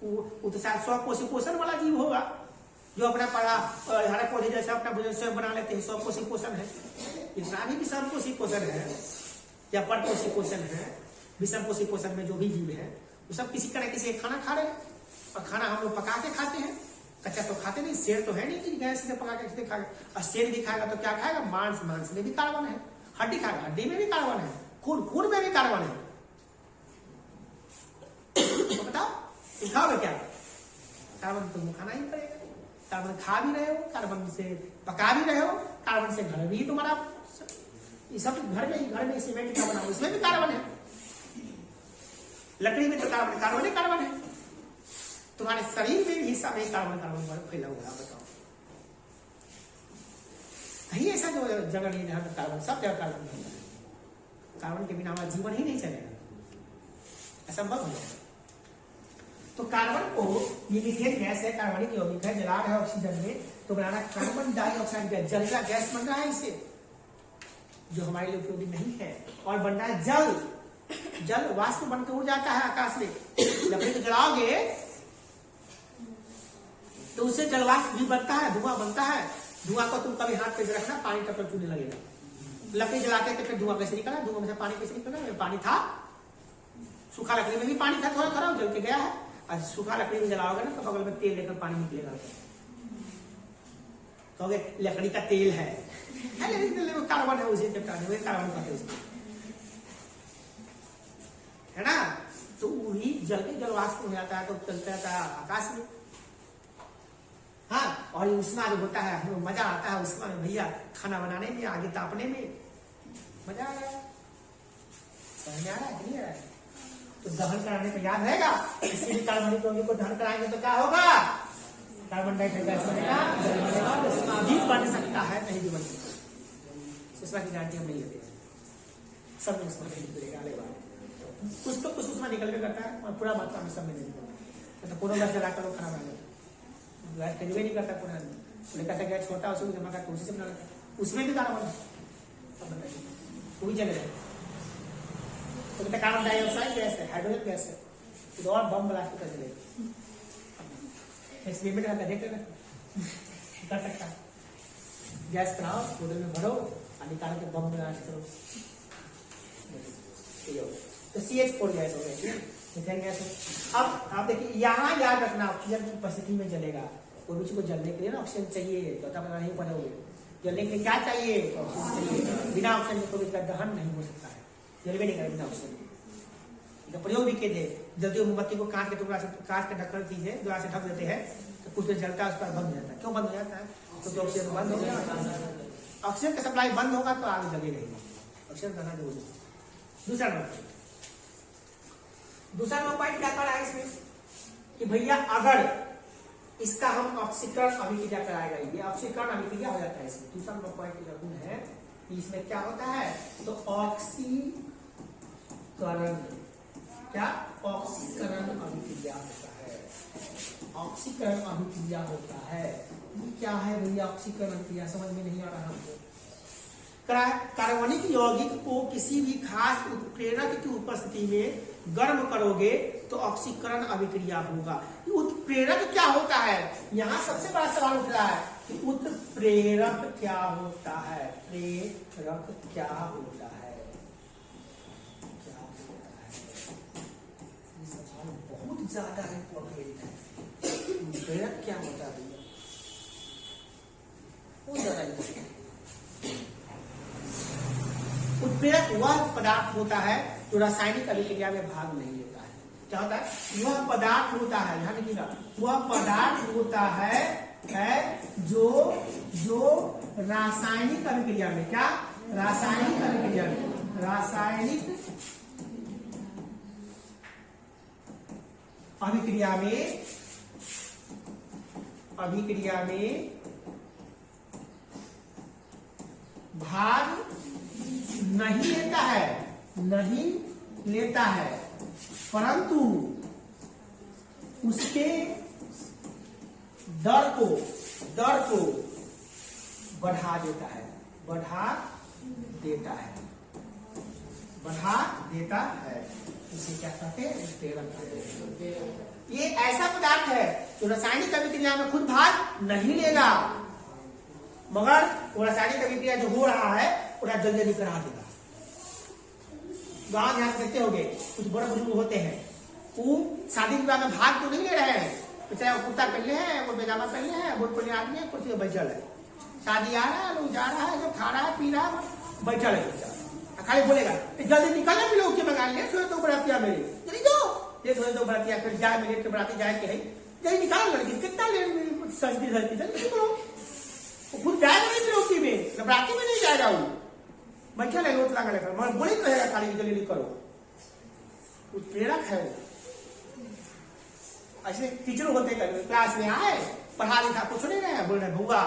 Speaker 1: वो तो शायद स्वपोषी पोषण वाला जीव होगा, जो अपना पढ़ा हरे पौधे जैसे अपना भोजन स्वयं बना लेते हैं, स्वपोषी पोषण है। इतना भी विषमपोषी पोषण है या परपोषी पोषण है। विषमपोषी पोषण में जो भी जीव है वो सब किसी तरह किसी खाना खा रहे हैं, और खाना हम लोग पका के खाते हैं, कच्चा तो खाते नहीं। शेर तो है नहीं कि गैस से पका के खाएगा, और शेर भी खाएगा तो क्या खाएगा, मांस, मांस में भी कार्बन है। हड्डी खाएगा, हड्डी में भी कार्बन है। खून, खून में भी कार्बन है। तो बताओ खाओगे क्या, कार्बन तुमको खाना ही पड़ेगा। कार्बन खा भी रहे हो, कार्बन से पका भी रहे हो, कार्बन से घर भी तुम्हारा, ये सब घर में सीमेंट का बना, उसमें भी कार्बन है। लकड़ी में तो कार्बन, कार्बन ही कार्बन है। तुम्हारे शरीर में भी हिस्सा में कार्बन कार्बन फैला हुआ है। बताओ कहीं ऐसा जो जगह नहीं जहां कार्बन, सब जगह कार्बन होता है। कार्बन के बिना हमारा जीवन ही नहीं चलेगा, असंभव हो जाएगा। तो कार्बन को, ये मीथेन गैस है, कार्बनिक यौगिक है, जला रहा है ऑक्सीजन में, तो बनाना कार्बन डाइऑक्साइड गैस, जहरीला गैस बन रहा है इससे, जो हमारे लिए उपयोगी नहीं है। और बन रहा है जल, जल वाष्प बन के उड़ जाता है आकाश में। लकड़ी को जलाओगे तो उससे जलवाष्प भी बनता है, धुआं बनता है। धुआं को तुम कभी हाथ पे रखना, पानी टपक चूने लगेगा। लकड़ी जलाते थे, फिर धुआं कैसे निकला, धुआं में से पानी कैसे निकला, पानी था। सूखा लकड़ी में भी पानी था, थोड़ा थोड़ा जल के गया है। आज सूखा लकड़ी में जलाओगे ना तो बगल में तेल लेकर पानी निकलेगा, कहोगे लकड़ी का तेल है, लेकिन कार्बन है, उसी कार्बन का तेल है ना। तो वही जल के जलवाष्प हो जाता है, तो चलता रहता है आकाश में। हाँ, और ऊष्मा जो होता है, हमें मजा आता है ऊष्मा में भैया, खाना बनाने में, आगे तापने में मजा आ रहा है। समझ में आ रहा है, क्लियर है। तो दहन कराने पे याद रहेगा, किसी भी कार्बनिक यौगिक को दहन कराएंगे तो क्या होगा, कार्बन डाइऑक्साइड गैस बनेगा, जल बनेगा, ऊष्मा भी बन सकता है, नहीं भी बन सकता। ऊष्मा की गारंटी हम नहीं लेते हैं, सब में ऊष्मा नहीं निकलेगा। अलग बात, कुछ तो कुछ ऊष्मा निकल के करता है, और पूरा मात्रा में सब में नहीं निकलता। तो पूरा गैस जलाकर लोग खाना बना लेते, गैस कभी नहीं करता। पूरा कैसा गैस छोटा, उसको जमा करके उसी से बना लेता, उसमें भी कार्बन वो भी जलेगा। तो कार्बन डाइऑक्साइड गैस है, हाइड्रोजन गैस है, तो और बम ब्लास्ट कर चलेगा। एक्सपेरिमेंट कर सकता है, गैस बनाओ, बोतल में भरो और निकाल के बम ब्लास्ट करो। तो CH4 गैस हो गया, मीथेन गैस हो। अब आप देखिए, यहाँ याद रखना, ऑक्सीजन की उपस्थिति में जलेगा। कोई भी चीज को जलने के लिए ना ऑक्सीजन चाहिए, तो तब नहीं पढ़ोगे। जलने के लिए क्या चाहिए, ऑक्सीजन चाहिए। बिना ऑक्सीजन के कोई दहन नहीं हो सकता है, जलवे नहीं करेगा बिना ऑक्सीजन। इसका प्रयोग भी किए थे। जल्दी मोमबत्ती को कांच के टुकड़ा से, कांच के ढक्कन चीज है द्वारा से ढक देते हैं तो कुछ देर जलता है, उस पर बंद हो जाता है। क्यों बंद हो जाता है? क्योंकि ऑक्सीजन बंद हो गया। ऑक्सीजन का सप्लाई बंद होगा तो आग जली रहेगी। ऑक्सीजन करना जरूरी है। दूसरा पॉइंट क्या करा है इसमें कि भैया अगर इसका हम ऑक्सीकरण अभिक्रिया कराएगा, ये ऑक्सीकरण अभिक्रिया हो जाता है इसमें। दूसरा पॉइंट का गुण है कि इसमें क्या होता है, तो ऑक्सीकरण, क्या ऑक्सीकरण अभिक्रिया होता है। ऑक्सीकरण अभिक्रिया होता है। ये क्या है भैया ऑक्सीकरण अभिक्रिया? समझ में नहीं आ रहा हमको। कार्बनिक यौगिक को किसी भी खास उत्प्रेरक की उपस्थिति में गर्म करोगे तो ऑक्सीकरण अभिक्रिया होगा। उत्प्रेरक क्या होता है? यहाँ सबसे बड़ा सवाल उठ रहा है कि उत्प्रेरक क्या होता है? प्रेरक क्या होता है? क्या होता है? ये सवाल बहुत ज्यादा इम्पोर्टेंट है। उत्प्रेरक क्या होता है भैया? बहुत ज्यादा इम्पोर्टेंट। उत्प्रेरक वह पदार्थ होता है जो रासायनिक अभिक्रिया में भाग नहीं लेता है। क्या होता है? वह पदार्थ होता है, ध्यान रखिएगा, वह पदार्थ होता है जो रासायनिक अभिक्रिया में, क्या रासायनिक अभिक्रिया में, रासायनिक अभिक्रिया में भाग नहीं लेता है, परंतु उसके दर को बढ़ा देता है। इसे क्या कहते हैं? उत्प्रेरक कहते हैं। ये ऐसा पदार्थ है जो रासायनिक अभिक्रिया में खुद भाग नहीं लेगा, मगर वो रासायनिक अभिक्रिया जो हो रहा है पूरा जल्दी करा देगा। गाँव ध्यान देखते होंगे, कुछ बड़े बुजुर्ग होते हैं, वो शादी विवाह में भाग तो नहीं ले रहे हैं, बेचारा वो कुर्ता पहने हैं, वो पैजामा पहने हैं, बहुत पुराने आदमी है, कुर्सी पर बैठल है। शादी आ रहा है, लोग जा रहा है, जो खा रहा है, पी रहा है, बैठल है बेचारा। खाली बोलेगा जल्दी निकलना, भी लोग के मंगा लिया, तो बरातिया मेरी जल्दी दो, ये दो बरातिया, फिर जाए मेरे के बराती जाए के है, जल्दी निकालो लड़की, कितना सजती जल्दी करो। वो खुद जाएगा नहीं फिर में, बराती में नहीं जाएगा, वो बैठा है रोट लगा लेकर, मगर बोले रहेगा खाली जल्दी करो। उत्प्रेरक है वो। ऐसे टीचर होते हैं, क्लास में आए, पढ़ा लिखा कुछ नहीं रहे, बोल रहे भूआ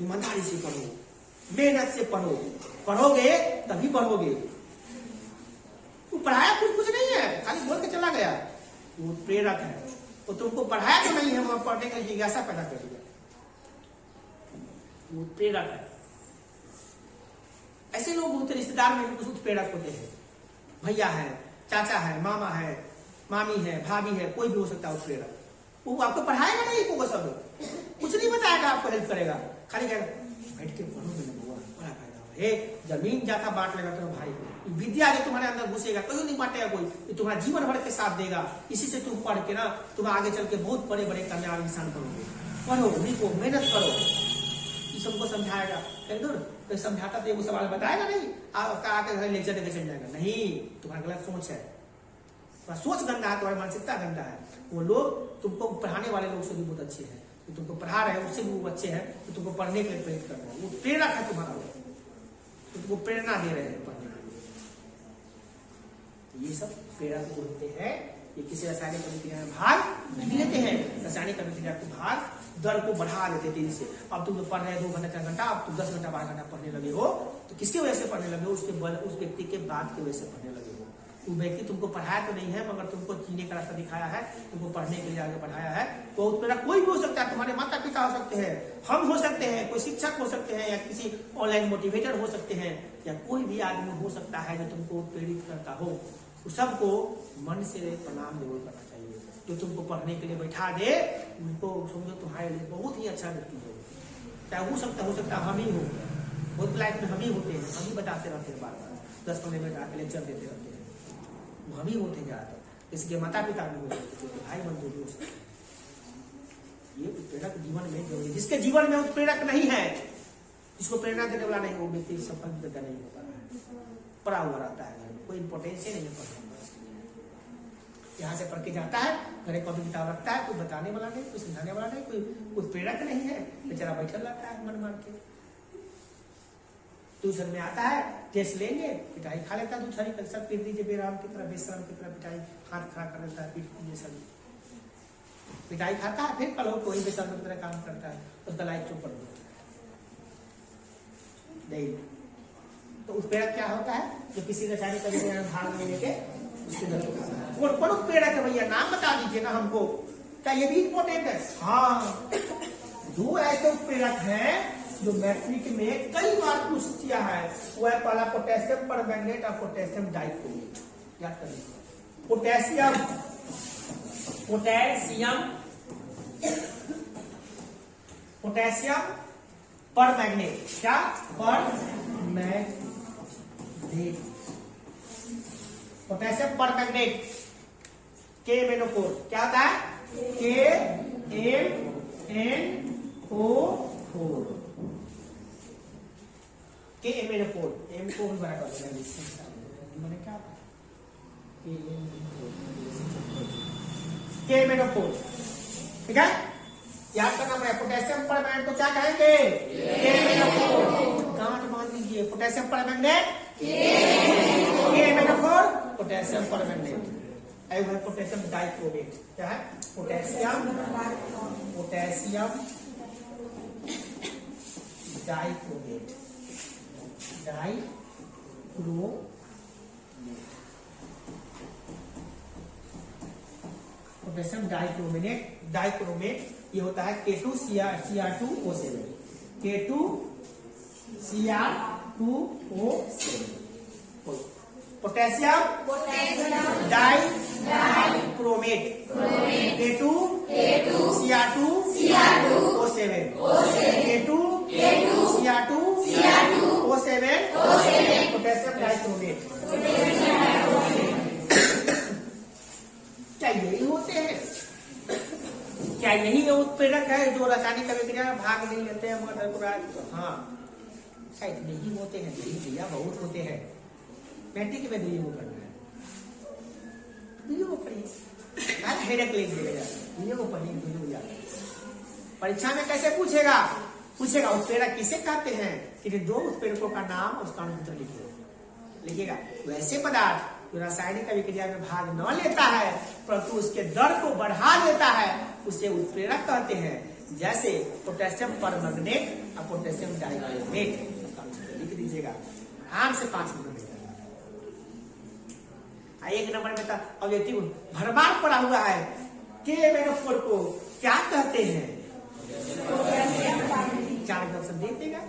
Speaker 1: ईमानदारी से पढ़ो, मेहनत से पढ़ो, पढ़ोगे तभी पढ़ोगे। वो पढ़ाया कुछ नहीं है, खाली बोल के चला गया। वो उत्प्रेरक है, वो तुमको पढ़ाया तो नहीं है, वहां पढ़ने का जिज्ञासा पैदा कर दिया। वो उत्प्रेरक है। ऐसे लोग होते, रिश्तेदार में कुछ उत्प्रेरक होते हैं। भैया है, चाचा है, मामा है, मामी है, भाभी है, कोई भी हो सकता है उत्प्रेरक। वो आपको पढ़ाएगा नहीं, वो सब कुछ नहीं बताएगा, आपको हेल्प करेगा, खाली कहेगा बैठ के पढ़ो, बड़ा फायदा होगा। हे जमीन जाता बांट लेगा तो भाई, विद्या जो तुम्हारे अंदर घुसेगा कहीं नहीं बांटेगा कोई, तुम्हारा जीवन भर के साथ देगा। इसी से तुम पढ़ के ना तुम आगे चल के बहुत बड़े बड़े कामयाब इंसान बनोगे। पढ़ो, लिखो, मेहनत करो, ये सबको समझाएगा। कोई समझाता तो वो सवाल बताएगा नहीं, आके लेक्चर देकर चल जाएगा। नहीं, तुम्हारा गलत सोच है, तुम्हारा सोच गंदा है, तुम्हारी मानसिकता गंदा है। वो लोग तुमको पढ़ाने वाले लोग से भी बहुत अच्छे हैं, तो तुमको पढ़ा रहे हैं उससे भी वो अच्छे हैं, तो तुमको पढ़ने के लिए प्रेरित कर रहे हैं। वो प्रेरक है तुम्हारा, तो तुमको प्रेरणा दे रहे हैं पढ़ने के लिए। ये सब प्रेरक होते हैं। ये किसी रासायनिक अभिक्रिया में भाग नहीं लेते हैं, रासायनिक अभिक्रिया के भाग दर को बढ़ा देते तेजी से। अब तुम पढ़ रहे 2 घंटा 4 घंटा, अब तुम 10 घंटा 12 घंटा पढ़ने लगे हो, तो किसकी वजह से पढ़ने लगे हो? उस व्यक्ति के बात की वजह से पढ़ने लगे हो। वो व्यक्ति तुमको पढ़ाया तो नहीं है, मगर तुमको जीने का रास्ता दिखाया है, तुमको पढ़ने के लिए आगे बढ़ाया है। तो उत्प्रेरक कोई भी हो सकता है, तुम्हारे माता पिता हो सकते हैं, हम हो सकते हैं, कोई शिक्षक हो सकते हैं, या किसी ऑनलाइन मोटिवेटर हो सकते हैं, या कोई भी आदमी हो सकता है जो तुमको प्रेरित करता हो। तो सबको मन से प्रणाम जरूर करना चाहिए। जो तुमको पढ़ने के लिए बैठा दे, उनको समझो तुम्हारे लिए बहुत ही अच्छा व्यक्ति हो। चाहे हो सकता हम ही हो, बहुत लाइफ में हम ही होते हैं, हम ही बताते रहते हैं, बार बार 10-15 मिनट आके लेक्चर देते रहते हैं, हम ही होते हैं ज्यादातर। किसी के माता पिता भी हो सकते, भाई बंधु भी हो सकते। ये उत्प्रेरक जीवन में जो है, जिसके जीवन में उत्प्रेरक नहीं है, जिसको प्रेरणा देने वाला नहीं, वो व्यक्ति सफल नहीं हो पा रहा है, पड़ा हुआ रहता है घर में, कोई इंपोर्टेंस ही नहीं है। यहाँ से पढ़ के जाता है, घरे कॉपी किताब रखता है, कोई बताने वाला नहीं, कोई समझाने वाला नहीं, कोई उत्प्रेरक नहीं है, बेचारा बैठल रहता है मन मार के। ट्यूशन में आता है, टेस्ट लेंगे, पिटाई खा लेता है, दूसरी कल सब पीट दीजिए, बेराम की तरह बेशरम की तरह पिटाई हाथ खड़ा कर देता है, पीट ये सब पिटाई खाता है, फिर कल कोई बेशरम की तरह काम करता है, उसका लाइफ चुप कर देता है। तो उत्प्रेरक क्या होता है? जो किसी रासायनिक अभिक्रिया में भाग लेने के उसके अंदर कौन उत्प्रेरक है भैया, नाम बता दीजिए ना हमको, क्या ये भी इंपॉर्टेंट है? हाँ, 2 ऐसे उत्प्रेरक हैं जो मैट्रिक में कई बार पूछ किया है। वो है पहला पोटेशियम परमैंगनेट और पोटेशियम डाइक्रोमेट। याद करिए, पोटेशियम परमैंगनेट, क्या परमैंगनेट, पोटेशियम परमैंगनेट KMnO4 क्या होता है? KMnO4 KMnO4 M को भी बड़ा कर देना, मैंने क्या KMnO4, ठीक है? याद करना है, पोटेशियम परमैंगनेट को क्या कहेंगे? KMnO4। गांठ मान लीजिए, potassium permanganate KMnO4 potassium permanganate. Potassium dichromate क्या है? पोटेशियम डाइक्रोमेट, पोटेशियम डाइक्रोमेट ये होता है K2Cr2O7, K2Cr2O7। Potassium dichromate K2Cr2O7, K2Cr2O7 potassium dichromate. क्या यही होते हैं? क्या यही उत्प्रेरक है जो रासायनिक अभिक्रिया में भाग नहीं लेते हैं मगर? हाँ, शायद नहीं होते हैं, नहीं भैया बहुत होते हैं। मैट्रिक में दुई वो करना है, दुई वो पढ़िए, हेडेक ले लीजिएगा, दुई वो पढ़िए, दुई वो याद। परीक्षा में कैसे पूछेगा? उत्प्रेरक किसे कहते हैं? कि 2 उत्प्रेरकों का नाम उसका अनुसूत्र लिखिएगा। वैसे पदार्थ जो रासायनिक अभिक्रिया में भाग न लेता है परंतु उसके दर को बढ़ा देता है उसे उत्प्रेरक कहते हैं। जैसे पोटेशियम परमैंगनेट और पोटेशियम डाइक्रोमेट लिख दीजिएगा, आराम से 5 नंबर में। 1 नंबर में था ऑब्जेक्टिव भरमार पड़ा हुआ है, KMnO4 को क्या कहते हैं? 4 ऑप्शन दे देगा,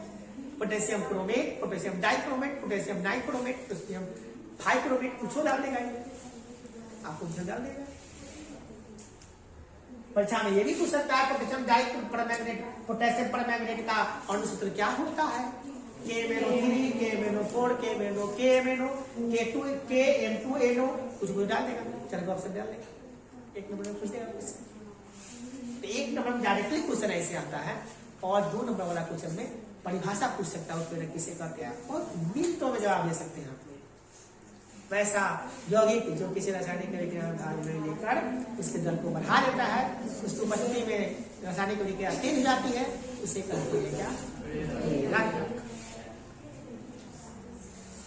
Speaker 1: potassium chromate, potassium dichromate, potassium नाइक्रोमेट, पोटेशियम हाइक्रोमेट, कुछ डाल देगा, आपको कुछ डाल देगा। परीक्षा में ये भी पूछ सकता है पोटेशियम पोटेशियम परमैंगनेट का अनुसूत्र क्या होता है? KMnO3, KMnO4, KMnO, KM2NO, कुछ डाल देगा, 4 ऑप्शन डाल देगा, 1 नंबर में पूछ देगा। तो 1 नंबर में डायरेक्टली क्वेश्चन ऐसे आता है, और 2 नंबर वाला क्वेश्चन में परिभाषा पूछ सकता है, उत्प्रेरक किसे कहते हैं, और मिनटों में जवाब दे सकते हैं आप। वैसा यौगिक जो किसी रासायनिक अभिक्रिया में भाग नहीं लेकर उसके दर को बढ़ा देता है, उसकी उपस्थिति में रासायनिक अभिक्रिया तेज हो जाती है, उसे कहते हैं क्या?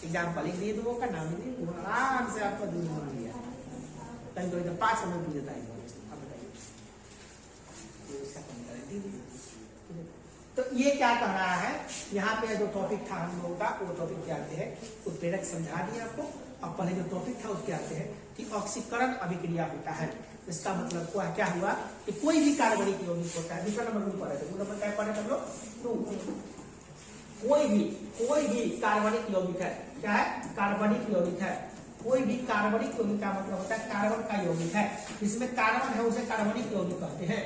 Speaker 1: एग्जाम्पल लिख दिए, 2 का नाम लिख दिए, आराम से आपको 2 नंबर लिया, कहीं तो 5 नंबर पूछ देता है। तो ये क्या कह रहा है? यहाँ पे जो टॉपिक था हम लोगों का, वो टॉपिक क्या आते हैं? उत्प्रेरक समझा दिया आपको। अब पहले जो टॉपिक था उसके आते हैं कि ऑक्सीकरण अभिक्रिया होता है। इसका मतलब क्या हुआ कि कोई भी कार्बनिक यौगिक होता है, दूसरा नंबर पढ़े थे, नंबर क्या पढ़े हम लोग? 2। कोई भी कार्बनिक यौगिक है, क्या है? कार्बनिक यौगिक है। कोई भी कार्बनिक यौगिक का मतलब होता है कार्बन का यौगिक है, इसमें कार्बन है उसे कार्बनिक यौगिक कहते हैं।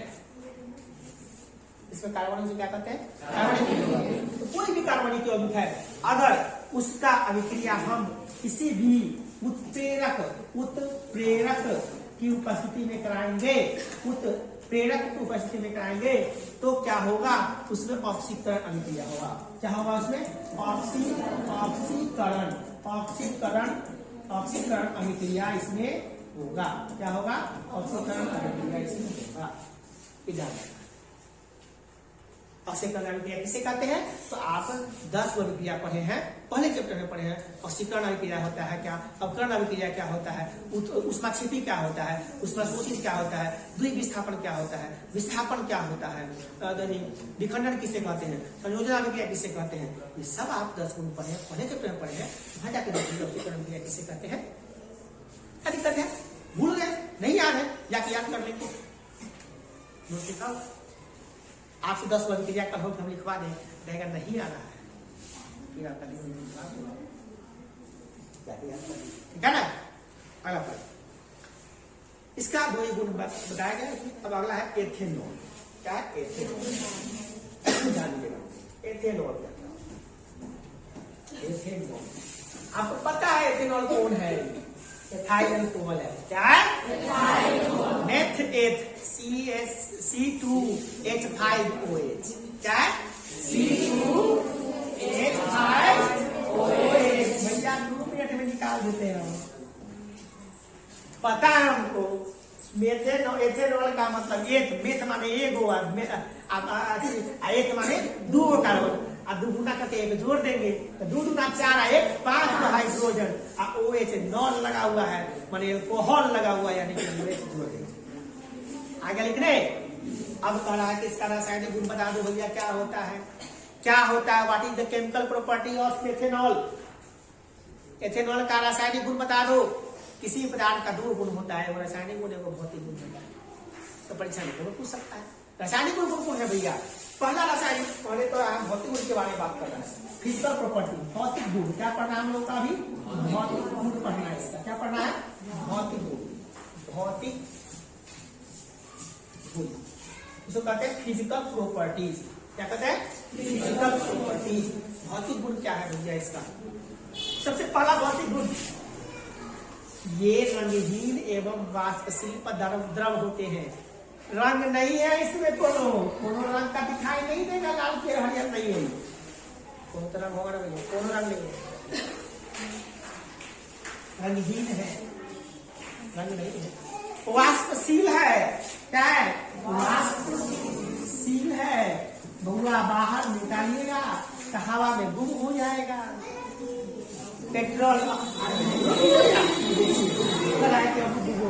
Speaker 1: इसमें कार्बन से क्या कहते हैं? कार्बनिक यौगिक। तो कोई भी कार्बनिक यौगिक है, अगर उसका अभिक्रिया हम किसी भी उत्प्रेरक की उपस्थिति में कराएंगे, उत्प्रेरक की उपस्थिति में कराएंगे, तो क्या होगा? उसमें ऑक्सीकरण अभिक्रिया होगा। क्या होगा उसमें? ऑक्सीकरण अभिक्रिया इसमें होगा। क्या होगा? ऑक्सीकरण अभिक्रिया इसमें होगा। ऑक्सीकरण अभिक्रिया किसे कहते हैं? तो आप 10 अभिक्रिया पढ़े हैं, पहले चैप्टर में पढ़े हैं। ऑक्सीकरण अभिक्रिया होता है क्या, अवकरण अभिक्रिया क्या होता है, ऊष्माक्षेपी क्या होता है, ऊष्माशोषित क्या होता है, द्विविस्थापन क्या होता है, विस्थापन क्या होता है, विखंडन किसे कहते हैं, संयोजन अभिक्रिया किसे कहते हैं, ये सब आप 10 गुण पढ़े, पहले चैप्टर में पढ़े हैं। वहां जाके देखिए ऑक्सीकरण अभिक्रिया किसे कहते हैं। क्या दिक्कत है? भूल गए, नहीं याद है, जाके याद कर लेंगे। आपसे 10 अभिक्रिया का हम लिखवा दें, रहेगा नहीं आ रहा है, फिर आपका ठीक है ना। अगला पर इसका 2 गुण बताया गया। अब अगला है एथेनॉल। क्या है? एथेनॉल। ध्यान दीजिएगा, एथेनॉल क्या है? एथेनॉल आपको पता है एथेनॉल कौन है? एथाइल अल्कोहल है। क्या है? मेथ एथ C2H5OH। क्या है? C2H5OH। भैया 2 मिनट में निकाल देते हैं। पता है हमको। एथेनॉल का मतलब मेथ माने एगो, एक माने 2 कार्बन, और 2 गुना करके 1 जोड़ देंगे तो 2 दूना 4 और 1 5 हाइड्रोजन, और OH नॉन लगा हुआ है, माने अल्कोहल लगा हुआ है, यानी कि OH जोड़ देंगे। आगे लिखने। अब कह रहा है कि इसका रासायनिक गुण बता दो भैया, क्या होता है? क्या होता है? What is the chemical property of ethanol? Ethanol का रासायनिक गुण बता दो। किसी पदार्थ का 2 गुण होता है, वो रासायनिक गुण एवं भौतिक गुण होता है। तो परीक्षा में पूछ सकता है रासायनिक गुण कौन है भैया? पहला रासायनिक, पहले तो हम भौतिक गुण के बारे में बात कर रहे हैं। फिजिकल प्रॉपर्टी, भौतिक गुण। क्या पढ़ना है हम लोग का अभी? भौतिक गुण पढ़ना है इसका। क्या पढ़ना है? भौतिक गुण। भौतिक गुण इसको कहते हैं फिजिकल प्रॉपर्टीज। क्या कहते हैं? Physical properties. भौतिक गुण क्या है भैया इसका? सबसे पहला भौतिक गुण, ये रंगहीन एवं वाष्पशील द्रव होते हैं। रंग नहीं है इसमें, कोनो रंग का दिखाई नहीं देगा, लाल के हरियर नहीं है। कौन सा रंग होगा ना भैया? कोनो रंग नहीं है, रंगहीन है, रंग नहीं है। वाष्पशील है। क्या है? वाष्पशील है। बहुआ बाहर निकालिएगा तो हवा में गुम हो जाएगा। पेट्रोल हो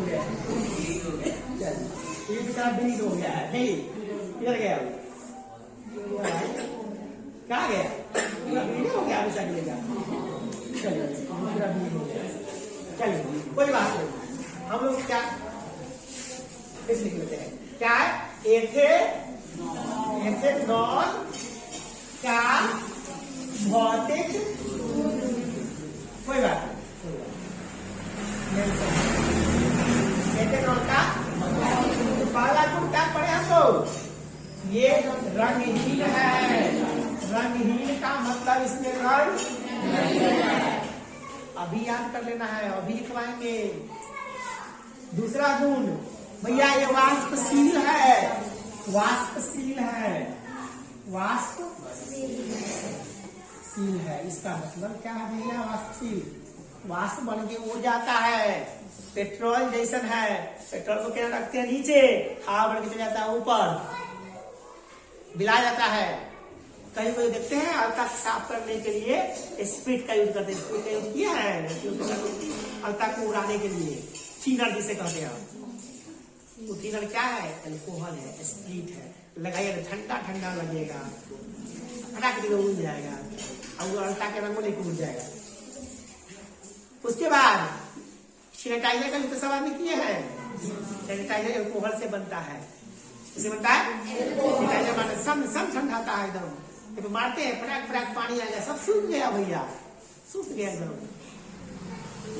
Speaker 1: गया, ये बीज हो गया है, नहीं इधर गया, क्या गया? पूरा बीज हो गया, हमेशा गिरेगा। चलिए पूरा बीज हो गया, चलिए कोई बात नहीं। हम लोग क्या लिख लेते हैं? क्या है? एथेनॉल का भौतिक, कोई बात नहीं, एथेनॉल का पहला गुण क्या पढ़े हम लोग? ये रंगहीन है। रंगहीन का मतलब इसमें रंग अभी याद कर लेना है, अभी लिखवाएंगे। दूसरा गुण भैया, ये वाष्पशील है। वाष्पशील है, वाष्पशील है। इसका मतलब क्या है भैया? वाष्पशील, वाष्प बन के हो जाता है, पेट्रोल जैसन है। पेट्रोल को क्या रखते हैं? नीचे, हवा बन के चला जाता है ऊपर, बिला जाता है। कहीं कोई देखते हैं अल्ता साफ करने के लिए स्पीड का यूज करते हैं। स्पीड का यूज किया है अल्ता को उड़ाने के लिए, थीनर जिसे कहते हैं। वो थीनर क्या है? अल्कोहल है, स्प्रिट है। लगाइए ठंडा ठंडा लगेगा, फटाक से उड़ जाएगा, और वो अल्ता के रंग लेके उड़ जाएगा। उसके बाद सैनिटाइजर का तो सब आदमी किए हैं। सैनिटाइजर अल्कोहल से बनता है। इसे बनता है सैनिटाइजर, माने सब ठंडाता है एकदम। तो मारते हैं, फटाक फटाक पानी आ गया, सब सूख गया भैया, सूख गया एकदम।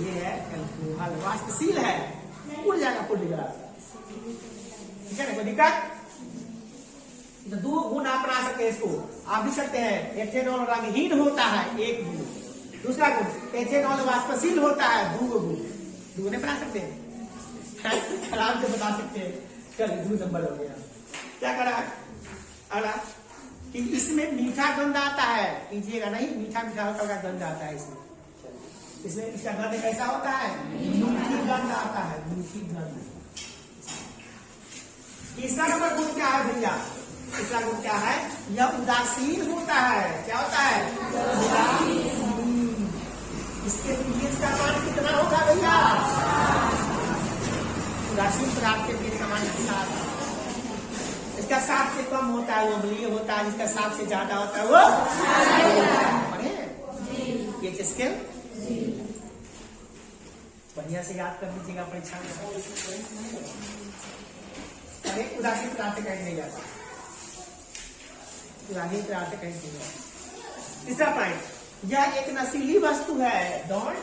Speaker 1: ये है अल्कोहल, वाष्पशील है, उड़ जाएगा पूरी तरह। ठीक है ना, कोई दिक्कत? तो 2 गुण आप बना सकते हैं इसको, आप भी सकते हैं। एथेनॉल रंगहीन होता है, 1 गुण। दूसरा गुण, एथेनॉल वाष्पशील होता है, 2 गुण। 2 ने बना सकते हैं, आराम से बता सकते हैं। चलिए 2 नंबर हो गया। क्या करा? अगला कि इसमें मीठा गंध आता है, कीजिएगा नहीं, मीठा मीठा हल्का गंध आता है इसमें। इसमें इसका गंध कैसा होता है? मीठी गंध आता है, मीठी गंध। तीसरा नंबर गुण क्या है भैया? तीसरा गुण क्या है? यह उदासीन होता है। क्या होता है? उदासीन। इसके पीएच का मान कितना होगा भैया? उदासीन पदार्थ के पीएच का मान 7। इसका 7 से कम होता है वो अम्लीय होता है, जिसका 7 से ज्यादा होता है वो पढ़े पीएच स्केल। बढ़िया से याद कर लीजिएगा परीक्षा में। अरे उदासीन पदार्थ कहीं नहीं जाता, उदासीन पदार्थ कहीं नहीं जाता। तीसरा पॉइंट, यह एक नशीली वस्तु है। Don't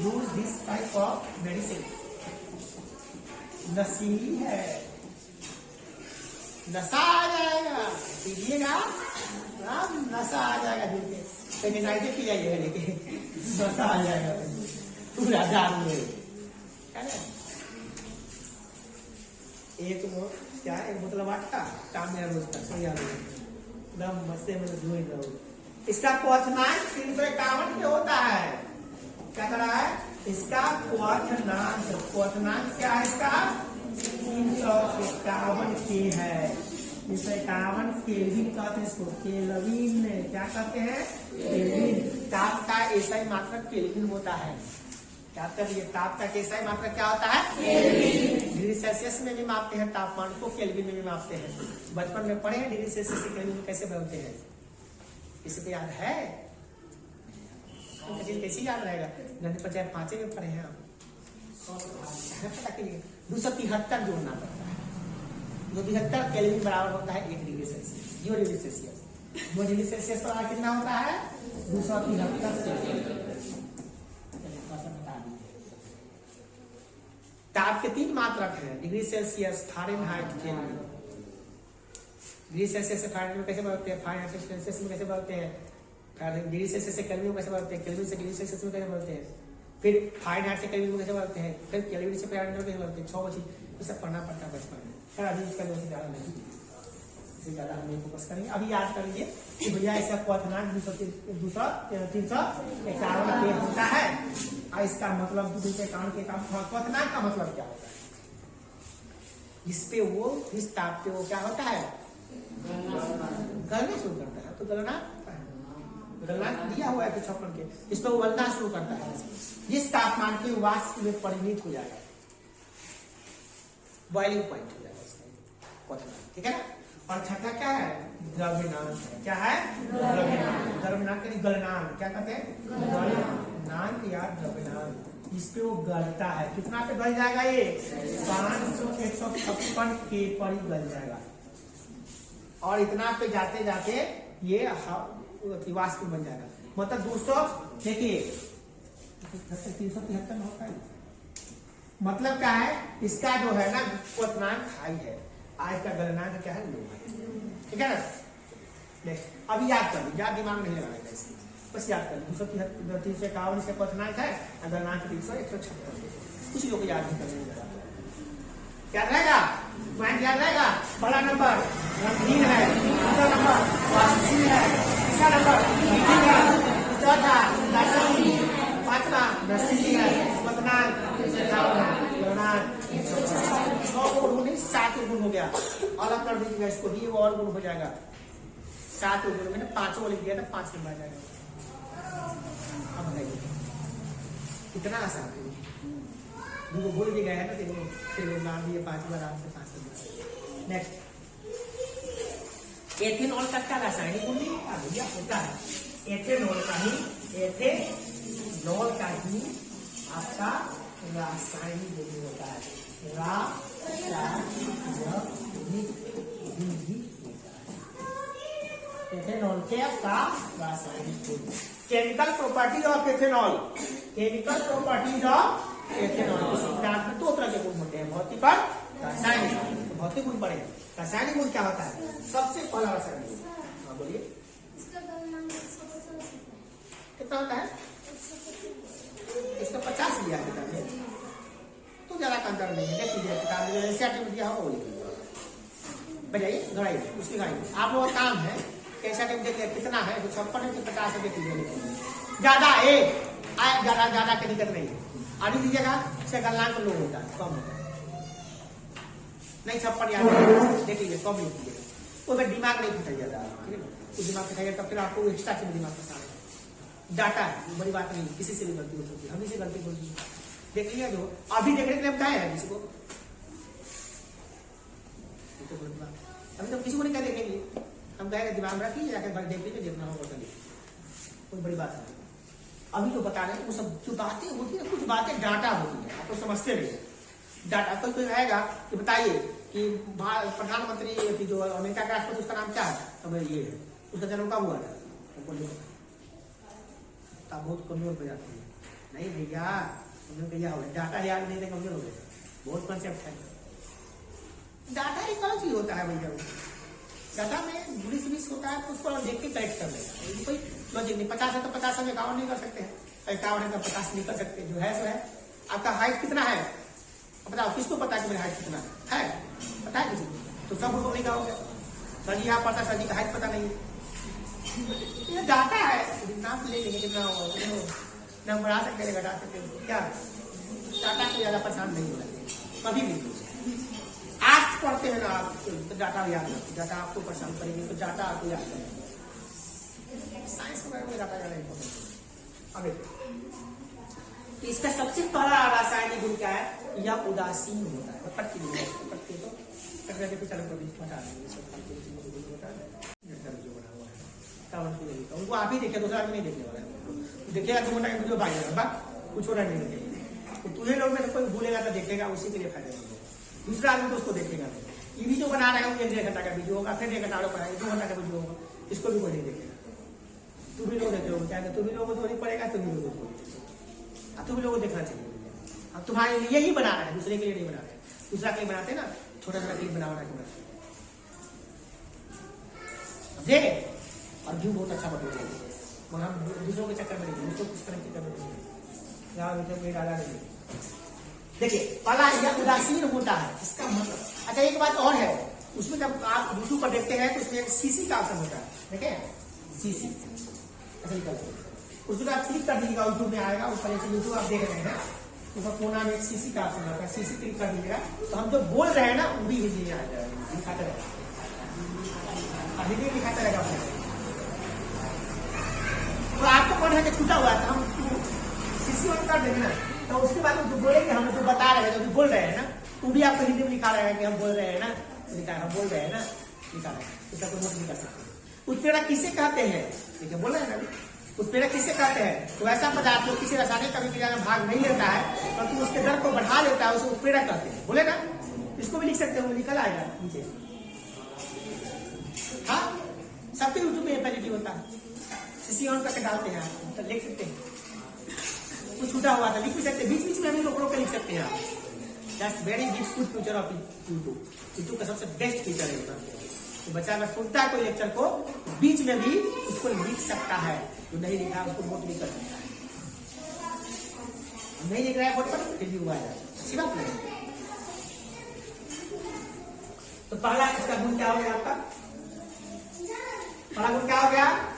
Speaker 1: use this type of medicine. नशीली है, नशा आ जाएगा, पीजिएगा नशा आ जाएगा। कहीं नाइटे पी जाइएगा लेकिन नशा आ जाएगा पूरा दारू में। एक क्या एक बोतल वाटका काम मेरा रोज तक सही एकदम मस्ते में धोई रहो। इसका क्वथनांक 351 पे होता है। क्या कर रहा है? इसका क्वथनांक क्या है? इसका 351 के है। 351 केल्विन कहते हैं इसको। केल्विन क्या कहते हैं? केल्विन। ताप का ऐसा ही मात्रक केल्विन होता है। याद कर लीजिए, ताप का कैसा ही मात्रक क्या होता है? केल्विन। डिग्री सेल्सियस में भी मापते हैं तापमान को, केल्विन में भी मापते हैं। बचपन में पढ़े हैं डिग्री सेल्सियस से केल्विन कैसे बदलते हैं? किसी को याद है? कैसे याद रहेगा? गणित पंचायत 5 में पढ़े हैं आप। पता कीजिए 273 जोड़ना पड़ता है। 273 केल्विन बराबर होता है 1 degree Celsius. 0 degree Celsius 2 degree Celsius पर कितना होता है? 273। ताप के 3 मात्रक हैं, degree Celsius, Fahrenheit, kelvin. Degree Celsius से फारेनहाइट में कैसे बदलते हैं? फारेनहाइट से सेल्सियस में कैसे बदलते हैं? डिग्री सेल्सियस से केल्विन में कैसे बदलते हैं? केल्विन से डिग्री सेल्सियस में कैसे बदलते हैं? फिर फारेनहाइट से केल्विन में कैसे बदलते हैं? फिर केल्विन से फारेनहाइट में कैसे बदलते हैं? 6 बच्चे ये सब पढ़ना पड़ता है बचपन में। खैर अभी इसका ज्यादा नहीं, इससे ज्यादा हम नहीं फोकस करेंगे। अभी याद कर लीजिए कि भैया इसका क्वथनांक 351 पे होता है। और इसका मतलब 251 के काम क्वथनांक का मतलब क्या होता है? जिसपे वो इस ताप पे वो क्या होता है? गलना शुरू करता है। तो गलना दिया हुआ है 56 के, इस पर उबलना शुरू करता है। जिस तापमान पे वाष्प में परिणित हो जाएगा, बॉइलिंग पॉइंट हो जाएगा उसका क्वथनांक। ठीक है ना? और छठा क्या है? द्रव्यनांक। क्या है? द्रव्यनांक। द्रव्यनांक यानी गलनांक। क्या कहते हैं? गलनांक या द्रव्यनांक। इस पे वो गलता है। कितना पे गल जाएगा ये? 500-156 के पर ही गल जाएगा। और इतना पे जाते जाते ये वाष्प बन जाएगा। मतलब 200 देखिए 373 होता है। मतलब क्या है? इसका जो है ना क्वथनांक हाई है, आज का गलनांक क्या है? लो है। ठीक है ना? नेक्स्ट अभी याद कर लीजिए, दिमाग नहीं लगाएगा इसमें, बस याद कर लीजिए। 351 इसका क्वथनांक है, गलनांक 156। कुछ लोग याद नहीं करेंगे। याद रहेगा? पॉइंट याद रहेगा? पहला नंबर रंगीन है, दूसरा नंबर वाष्पशील है, तीसरा नंबर मीठी है, चौथा रसायनी, पांचवा नशीली है, क्वथनांक 7 गुण हो गया। अलग कर दीजिएगा इसको, ये और गुण हो जाएगा। 7 गुण मैंने 5 लिख दिया था, 5 नंबर आ जाएगा। अब बताइए कितना आसान है? वो भूल भी गए हैं ना, फिर नाम दिए 5 बार आपसे 5 नंबर। नेक्स्ट एथेनॉल का क्या रासायनिक गुण भैया होता है? एथेनॉल का ही आपका रासायनिक गुण होता है। एथेनॉल के आपका रासायनिक गुण। Chemical properties of ethanol. Chemical properties of ethanol. इस पदार्थ में 2 तरह के गुण होते हैं, भौतिक और रासायनिक। भौतिक गुण पड़े, रासायनिक गुण क्या होता है? सबसे पहला रासायनिक गुण, हाँ बोलिए कितना होता है? 150 लिया किताब में, तो ज्यादा अंतर नहीं है। देख लीजिए किताब में एनसीईआरटी में दिया होगा वो लिखिए, बजाइए गढ़ाइए उसकी गाइए। आप लोगों का काम है कैसा टाइम देखिए कितना है, 56 है कि 50 है, देख लीजिए। ज्यादा 1 ज्यादा की दिक्कत नहीं है। अभी दीजिएगा इसका गलनांक लो होता है, कम होता है, नहीं 56 याद देख लीजिए, कम नहीं कीजिएगा। वो अगर दिमाग नहीं फंसाई जाता, ठीक है ना, तो दिमाग फंसाइएगा तब फिर आपको एक्स्ट्रा से दिमाग फंसा है। डाटा है, बड़ी बात नहीं, किसी से भी गलती हो सकती है, हम से गलती हो सकती है। देख लिया जो अभी देखने के लिए हम कहे हैं किसी को, अभी तो किसी को नहीं कह देखेंगे, हम कहेंगे दिमाग में रखिए, जाकर देख लीजिए, देखना होगा करिए, कोई बड़ी बात नहीं। अभी जो बता रहे हैं वो सब जो बातें होती है, कुछ बातें डाटा होती है, आपको समझते नहीं। डाटा कोई आएगा कि बताइए कि प्रधानमंत्री जो अमेरिका का राष्ट्रपति उसका नाम क्या है, तो ये है, उसका जन्म कब हुआ था, तब बहुत कमजोर हो जाती है। नहीं भैया, भैया हो डाटा याद नहीं देगा कमजोर हो गए, बहुत कॉन्सेप्ट है। डाटा एक अलग चीज होता है भैया, डाटा में 19-20 होता है, तो उसको देख के करेक्ट कर लेगा, कोई लॉजिक नहीं। 50 है तो 50 हम 51 नहीं कर सकते हैं, 51 है तो 50 नहीं कर सकते, जो है सो है। आपका हाइट कितना है बताओ, किसको पता है कि मेरा हाइट कितना है, पता है किसी को? तो सब लोग नहीं कहोगे सर जी यहाँ पता, सर जी का हाइट पता नहीं है, ये डाटा है, नाम ले लेंगे कितना नाम बढ़ा सकते हैं, घटा सकते हैं, क्या डाटा से ज्यादा परेशान नहीं होना चाहिए कभी भी। आज पढ़ते हैं ना आप तो डाटा याद रखते, डाटा आपको परेशान करेंगे तो डाटा आपको याद करेंगे। साइंस में डाटा ज्यादा इम्पोर्टेंट है। अब इसका सबसे पहला रासायनिक गुण क्या है, यह उदासीन होता है। पट्टी तो उनको आप ही देखिए, दूसरा आदमी नहीं देखने वाला है। देखिएगा तो मोटा वीडियो भागेगा, कुछ हो रहा नहीं देखेगा, तो तुम्हें लोग में कोई भूलेगा तो देखेगा, उसी के लिए फायदा होगा। दूसरा आदमी तो उसको देखेगा, ये वीडियो बना रहे हैं 1.5 घंटा का वीडियो होगा, फिर 1 घंटा बनाएंगे, 2 घंटा का वीडियो होगा, इसको भी कोई नहीं देखेगा। तुम भी लोग देखे हो, क्या तुम भी लोगों को नहीं पड़ेगा, तुम भी लोगों को, तुम भी लोगों को देखना चाहिए। अब तुम्हारे लिए ही बना रहे हैं, दूसरे के लिए नहीं बना रहे। दूसरा के लिए बनाते ना, छोटा छोटा क्लिप बना के देखे और व्यू बहुत अच्छा बटोर मगर हम दूसरों के चक्कर में नहीं, दूसरों को किस तरह की करने में डाला नहीं। देखिए पहला यह उदासीन होता है, इसका मतलब। अच्छा एक बात और है, उसमें जब आप यूट्यूब पर देखते हैं तो उसमें एक सीसी का ऑप्शन होता है, देखें सीसी, उसमें आप क्लिक कर दीजिएगा, यूट्यूब में आएगा, ऊपर यूट्यूब आप देख रहे हैं, ऊपर कोना में एक सीसी का ऑप्शन होता है, सीसी क्लिक कर दीजिएगा तो हम जो बोल रहे हैं ना वो भी हिंदी में आ जाएगा, दिखाते रहेगा, हिंदी में दिखाते रहेगा। तो आपको मन है कि छूटा हुआ है, हम सीसी ऑन कर देंगे ना, तो उसके बाद जो बोलेंगे, हम जो बता रहे हैं, जो बोल रहे हैं ना, वो भी आपको हिंदी में लिखा रहेगा कि हम बोल रहे हैं ना, लिखा है हम बोल रहे हैं ना, लिखा है, इसका कोई नोट नहीं कर सकते। उत्प्रेरक किसे कहते हैं, देखिए बोल रहे हैं ना, उत्प्रेरक किसे कहते हैं, तो ऐसा पदार्थ जो किसी रासायनिक अभिक्रिया में भाग नहीं लेता है परंतु उसके दर को बढ़ा लेता है, उसे उत्प्रेरक कहते हैं। बोले ना, इसको भी लिख सकते हो, निकल आएगा नीचे। हाँ, सबके यूट्यूब में एबिलिटी होता है, सीसी ऑन करके डालते हैं, तो लिख सकते हैं। कुछ छूटा हुआ था लिख भी सकते हैं, बीच बीच में हम लोग लिख सकते हैं। That's very good feature of YouTube. YouTube का सबसे बेस्ट फीचर है, तो बच्चा अगर सुनता है कोई लेक्चर को, बीच में भी उसको लिख सकता है, जो नहीं लिखा उसको नोट नहीं कर सकता है। नहीं लिख रहा है बोर्ड पर, फिर भी हुआ है, अच्छी बात नहीं। तो पहला इसका गुण क्या हो गया आपका, पहला गुण क्या हो गया,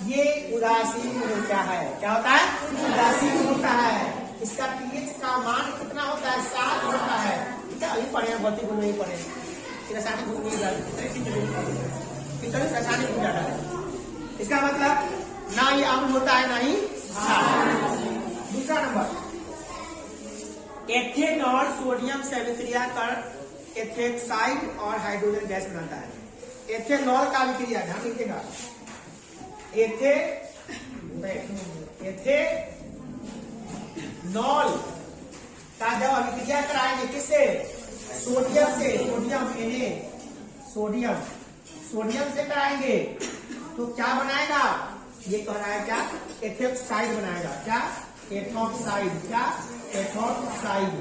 Speaker 1: ये उदासीन होता है। क्या होता है, उदासीन होता है। इसका पीएच का मान कितना होता है, 7 होता है। अभी पढ़े भौतिक गुण नहीं पढ़े, रासायनिक गुण नहीं, रासायनिक गुण ज्यादा है। इसका मतलब ना ये अम्ल होता है ना ही क्षार। दूसरा नंबर, एथेनॉल सोडियम से अभिक्रिया कर एथेक्साइड और हाइड्रोजन गैस बनाता है। एथेनॉल का अभिक्रिया ध्यान रखिएगा, एथेनॉल का जब अभिक्रिया कराएंगे किससे, सोडियम से, सोडियम से कराएंगे तो क्या बनाएगा, ये कह रहा है क्या, एथोक्साइड बनाएगा। क्या, एथोक्साइड, क्या एथोक्साइड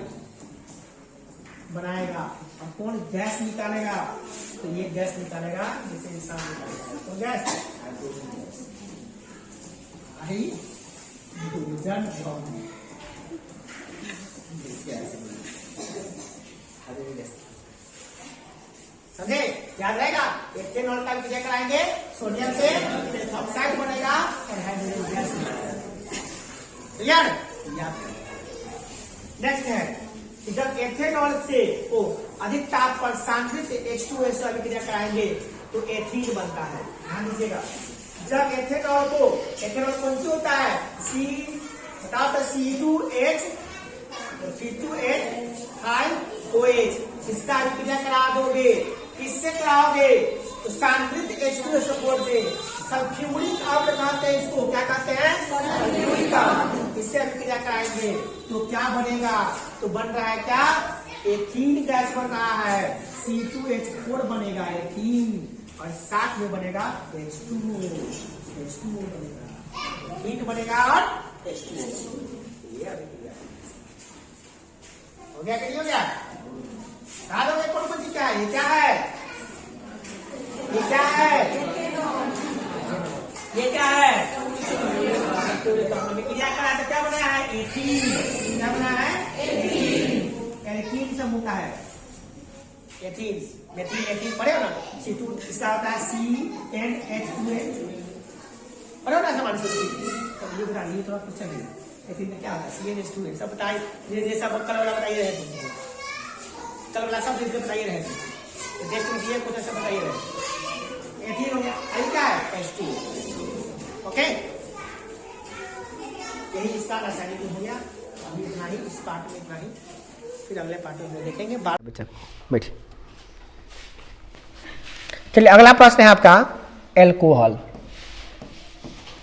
Speaker 1: बनाएगा। अब कौन गैस निकालेगा, तो ये गैस निकालेगा, जिसे इंसान निकालेगा, तो गैस हाइड्रोजन समझे, याद रहेगा। एथेनॉल का विक्रिया कराएंगे, सोडियम से ऑक्साइड बनेगा और हाइड्रोजन गैस बनेगा। क्लियर? नेक्स्ट है कि जब एथेनॉल से अधिक ताप पर सांद्रित H2S से अभिक्रिया कराएंगे तो एथीन बनता है। ध्यान दीजिएगा, जब एथेनॉल कौन सी होता है? बताओ तो C2H, C2H5OH, इसका अभिक्रिया करा दोगे, किससे कराओगे? तो सांद्रित H2S से सल्फ्यूरिक अम्ल कहते हैं इसको, क्या कहते हैं? सल्फ्यूरिक अम्ल। इससे अभिक्रिया कराएंगे तो क्या बनेगा? तो बन रहा है क्या? एथीन गैस बन रहा है, C2H4 बनेगा एथीन, और साथ में बनेगा H2O बनेगा, हीट बनेगा और H2O। ये अभिक्रिया हो गया कि नहीं हो गया? कहा दोगे कौन सी क्या है? ये क्या है? ये क्या है? ये क्या है? क्या करा तो क्या बना है? एथीन। क्या बना है? एथीन। एथीन से मुका है एथीन, मेथिल एथीन पढ़े हो ना? C2 इसका होता है CnH2H, पढ़े हो ना समान से? तो ये बता, ये थोड़ा क्वेश्चन है, एथीन में क्या होता है? CnH2H। सब बताइए, ये सब कल वाला बताइए रहे थे, कल वाला सब बताइए रहे थे, टेस्ट में दिए कुछ सब बताइए रहे। एथीन हो गया, अभी क्या है? H2O। ओके, यही इसका रासायनिक हो गया। अभी इतना ही, इस पार्ट में इतना ही, फिर अगले पार्ट में देखेंगे। बच्चा बैठ, चलिए अगला प्रश्न है आपका एल्कोहल।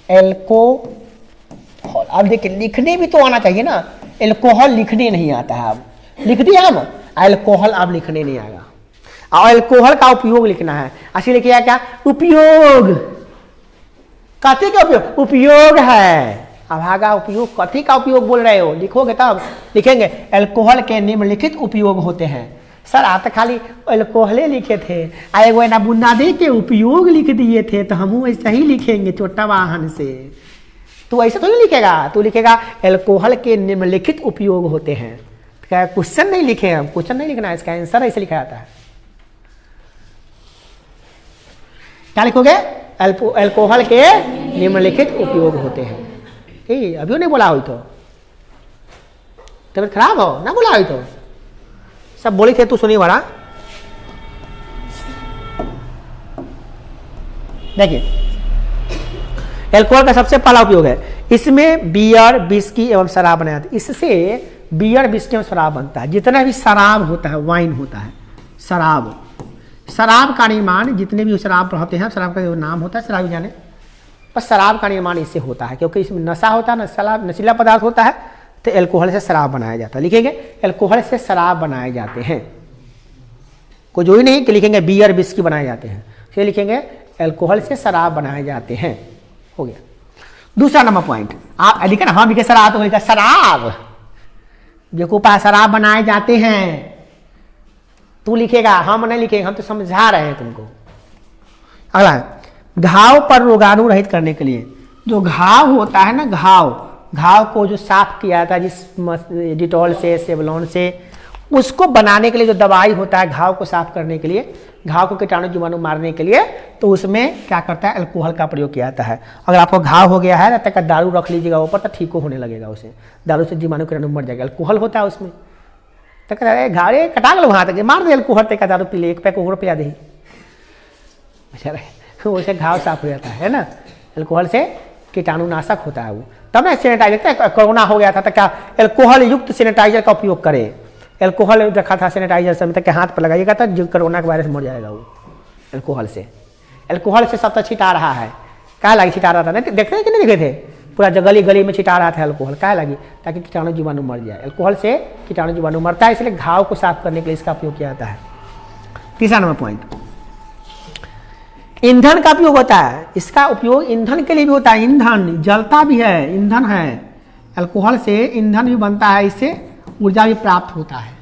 Speaker 1: एल्कोहल अब देखिए, लिखने भी तो आना चाहिए ना। एल्कोहल लिखने नहीं आता है, अब लिख दिया हम, एल्कोहल अब लिखने नहीं आएगा। और एल्कोहल का उपयोग लिखना है, ऐसे लिखिएगा क्या? उपयोग, कथी का उपयोग? उपयोग है, अभागा उपयोग, कथी का उपयोग बोल रहे हो? लिखोगे तब लिखेंगे एल्कोहल के निम्नलिखित उपयोग होते हैं। सर आप तो खाली एल्कोहले लिखे थे, एगो ना बुनियादी के उपयोग लिख दिए थे, तो हम ऐसा ही लिखेंगे छोटा वाहन से। तो ऐसा तो नहीं लिखेगा, तो लिखेगा एल्कोहल के निम्नलिखित उपयोग होते हैं। क्या क्वेश्चन नहीं लिखे हम, क्वेश्चन नहीं लिखना है, इसका आंसर ऐसे लिखा जाता है। क्या लिखोगे? एल्कोहल के निम्नलिखित उपयोग होते हैं। ठीक, अभी नहीं बोला हुई तो तबियत खराब हो ना, बोला हुई तो सब बोली थे, तू सुनी बड़ा। देखिए, एल्कोहल का सबसे पहला उपयोग है, इसमें बियर, विस्की एवं शराब बनाया जाता है। इससे बियर, विस्की एवं शराब बनता है। जितना भी शराब होता है, वाइन होता है, शराब का निर्माण, जितने भी शराब रहते हैं, शराब का जो नाम होता है शराबी जाने, पर शराब का निर्माण इससे होता है, क्योंकि इसमें नशा होता है, नशीला पदार्थ होता है, तो एल्कोहल से शराब बनाया जाता है। लिखेंगे एल्कोहल से शराब बनाए जाते हैं, कोई जो ही नहीं कि लिखेंगे बियर, विस्की बनाए जाते हैं, फिर लिखेंगे एल्कोहल से शराब बनाए जाते हैं। हो गया दूसरा नंबर पॉइंट। आप लिखे ना, हाँ लिखे शराब, तो लिखा शराब, देखो पास शराब बनाए जाते हैं, तू लिखेगा, हम नहीं लिखेंगे, हम तो समझा रहे हैं तुमको। अगला है, घाव पर रोगाणु रहित करने के लिए, जो घाव होता है ना, घाव को जो साफ किया जाता है जिस डिटॉल से, सेवलॉन से, उसको बनाने के लिए जो दवाई होता है घाव को साफ करने के लिए, घाव को कीटाणु जीवाणु मारने के लिए, तो उसमें क्या करता है? अल्कोहल का प्रयोग किया जाता है। अगर आपको घाव हो गया है तब तक दारू रख लीजिएगा ऊपर, तो ठीक होने लगेगा, उसे दारू से जीवाणु कीटाणु मर जाएगा। अल्कोहल होता है उसमें, तो घाव कटा लो वहाँ तक, मार दे अल्कोहल, तक दारू पी ले, एक पैक और पिला दे, वैसे घाव साफ हो जाता है ना। अल्कोहल से कीटाणु नाशक होता है वो। तब ना सैनिटाइजर, कोरोना हो गया था तो क्या एल्कोहल युक्त सैनिटाइजर का उपयोग करें। एल्कोहल रखा था सैनिटाइजर से, तक के हाथ पर लगाइएगा तो जो कोरोना के वायरस मर जाएगा वो एल्कोहल से। एल्कोहल से सब तो छिटा रहा है, क्या लगी छिटा रहा था? नहीं देख रहे कि नहीं देखे थे? पूरा गली गली में छिटा रहा था एल्कोहल, क्या लगी? ताकि कीटाणु जीवाणु मर जाए। एल्कोहल से कीटाणु जीवाणु मरता है, इसलिए घाव को साफ करने के लिए इसका उपयोग किया जाता है। तीसरा नंबर पॉइंट, ईंधन का उपयोग होता है। इसका उपयोग ईंधन के लिए भी होता है, ईंधन जलता भी है, ईंधन है। अल्कोहल से ईंधन भी बनता है, इससे ऊर्जा भी प्राप्त होता है।